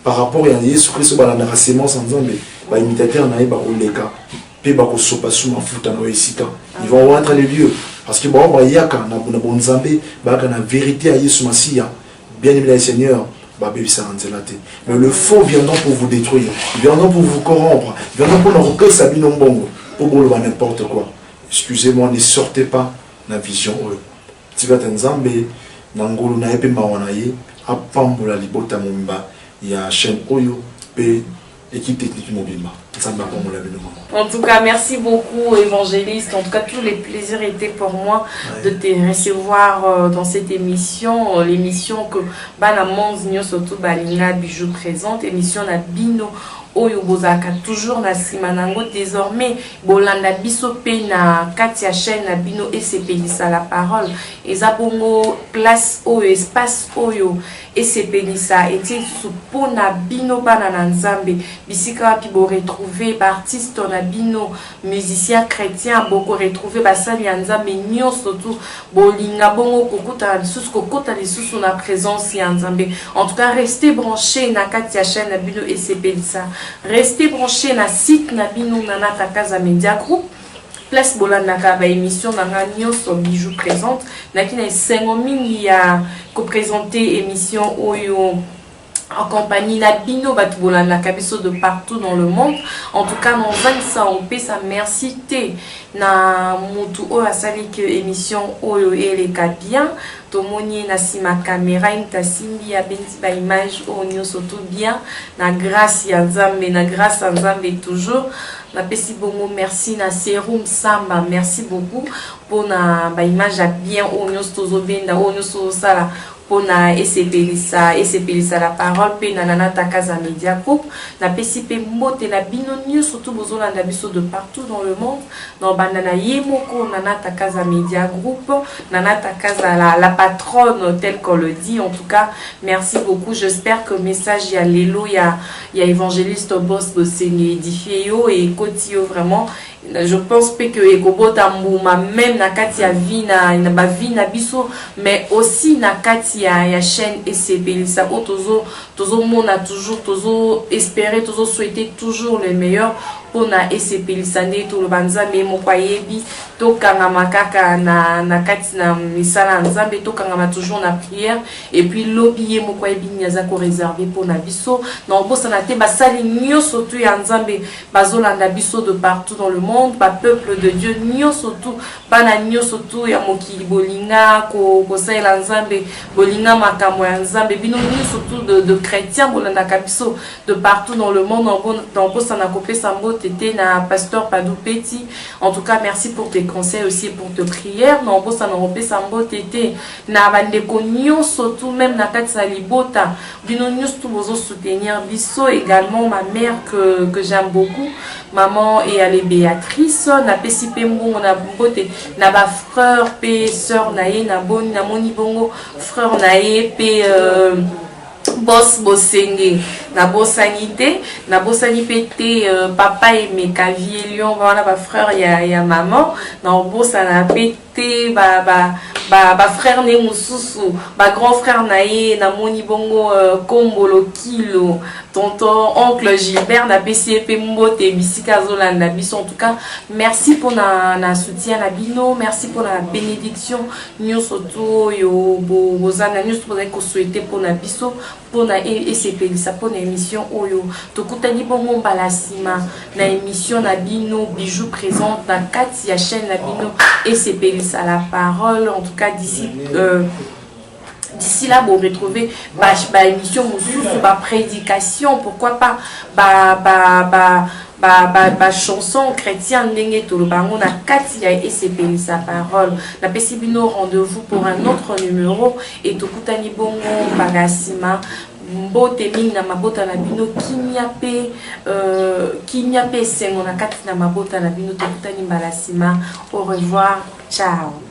par rapport à Jésus Christ, les imitateurs ils vont rentrer les lieux. Parce que la vérité à Jésus Messie, bien aimé les seigneurs, mais le faux viendront pour vous détruire, ils viendront pour vous corrompre, ils viendront pour nous recueillir Sabino Mbongo, pour vous n'importe quoi. Excusez-moi, ne sortez pas na vision oyo tika tanzambe na ngolu na epe mawana ye apambola libota momba ya chaîne oyo pe équipe technique mobile. En tout cas, merci beaucoup, évangéliste. En tout cas, tous les plaisirs étaient pour moi de te recevoir dans cette émission. L'émission que Banamons Nyo Soto Balinga Bijou présente, émission na Bino Oyo Bozaka, toujours na Simanango. Désormais, Bolanda Biso pe na Katia chaîne na Bino et Sepelisa la parole. Et Zabongo place Oyo, espace Oyo et Sepelisa. Et sous Pona Bino Banana Nzambe. Bisika Pibo retrouver artiste na bino musicien chrétien beaucoup retrouvé basali nzambe nyonso tout bolinga bongo kokuta lisusu kokota lisusu na présence ya nzambe. En tout cas, restez branchés na kati ya chaîne na bino et Sepelisa. Restez branchés na site na bino Nana Takaza Media Group. Place Bolanaka ba émission na nyonso bijou présente na kina 5000 ya ko présenter émission oyo en compagnie na Bino Batoubola na Kabiso de partout dans le monde. En tout cas, dans 25 on peut sa merci te na mutu o asali que émission oyo ele bien tomoni na sima caméra inta simbi ya benti ba image o nyoso tout bien na grâce ya Nzambe na grâce à Nzambe toujours na pesi bongo merci na Serum Samba merci beaucoup pour na ba image ya bien o nyoso tozo benda o nyoso sala Pona Sepelisa la parole pe Nana Takaza Media Group na PCP Mote la Bino surtout besoin de biso de partout dans le monde dans Banana Yemoko Nana Takaza Media Group Nana Takaza la patronne telle qu'on le dit. En tout cas, merci beaucoup. J'espère que message ya lelo ya évangéliste boss Bosenge édifié yo et Kotio vraiment. Je pense que ekobota mbuma même na kati ya vie na ba vie na biso mais aussi na kati ya chaîne et Sepelisa tozo mona toujours tozo espérer tozo souhaiter toujours le meilleur pour na Sepelisa ne to le banza mais moko yebi to kanga makaka na kati na misala nzambe to kanga toujours na prière et puis lobiye moko yebi nyaza ko réservé pour na biso na bosa na te basali nyoso tu ya nzambe bazolanda biso de partout dans le monde. Ba peuple de Dieu nyoso tu bana nyoso tu ya mokili bolinga ko sala nzambe bolinga makambo ya nzambe bino nyoso tu de chrétiens bolanda kabiso de partout dans le monde dans posa na kopesa mbote tété na pasteur Padou Petit. En tout cas, merci pour tes conseils aussi, pour tes prières. Non, bon, ça n'en repose en beau tété. Na bandeko nyonso tout même na kati sa libota. Bino nyonso tout bozo soutenir biso également ma mère que j'aime beaucoup. Maman et elle est Béatrice. Na pesi pe mbongo na bote na ba frère pe sœur na ye na boni na moni bongo frère na ye pe boss bosenge na bosanité na bosanité papa et mes cavier lion voilà ba frère ya maman na bossa na pété ba frère ne mususu ba grand frère na ye na moni bongo kombolo kilo tonton oncle Gilbert na PCP mbote bisika zolanda biso. En tout cas merci pour na soutien na bino, merci pour la bénédiction nyonso to yo bozana nyonso ko souhaiter pour na biso pour na ECP ça pour na émission oyo tokutani bongo balasima na émission na bino bijou présente na kati ya chaîne na bino ECP ça la parole. En tout cas d'ici là, vous retrouvez ma émission, ma prédication, pourquoi pas chanson chrétienne, tout le bango na Katia et ECP sa parole. La Pessibino rendez-vous pour un autre numéro et tout kutani bongo bagasima. Mbote mingi na mabota na bino kinyape sengo na kati na mabota na bino tokutani balasima. Au revoir, ciao.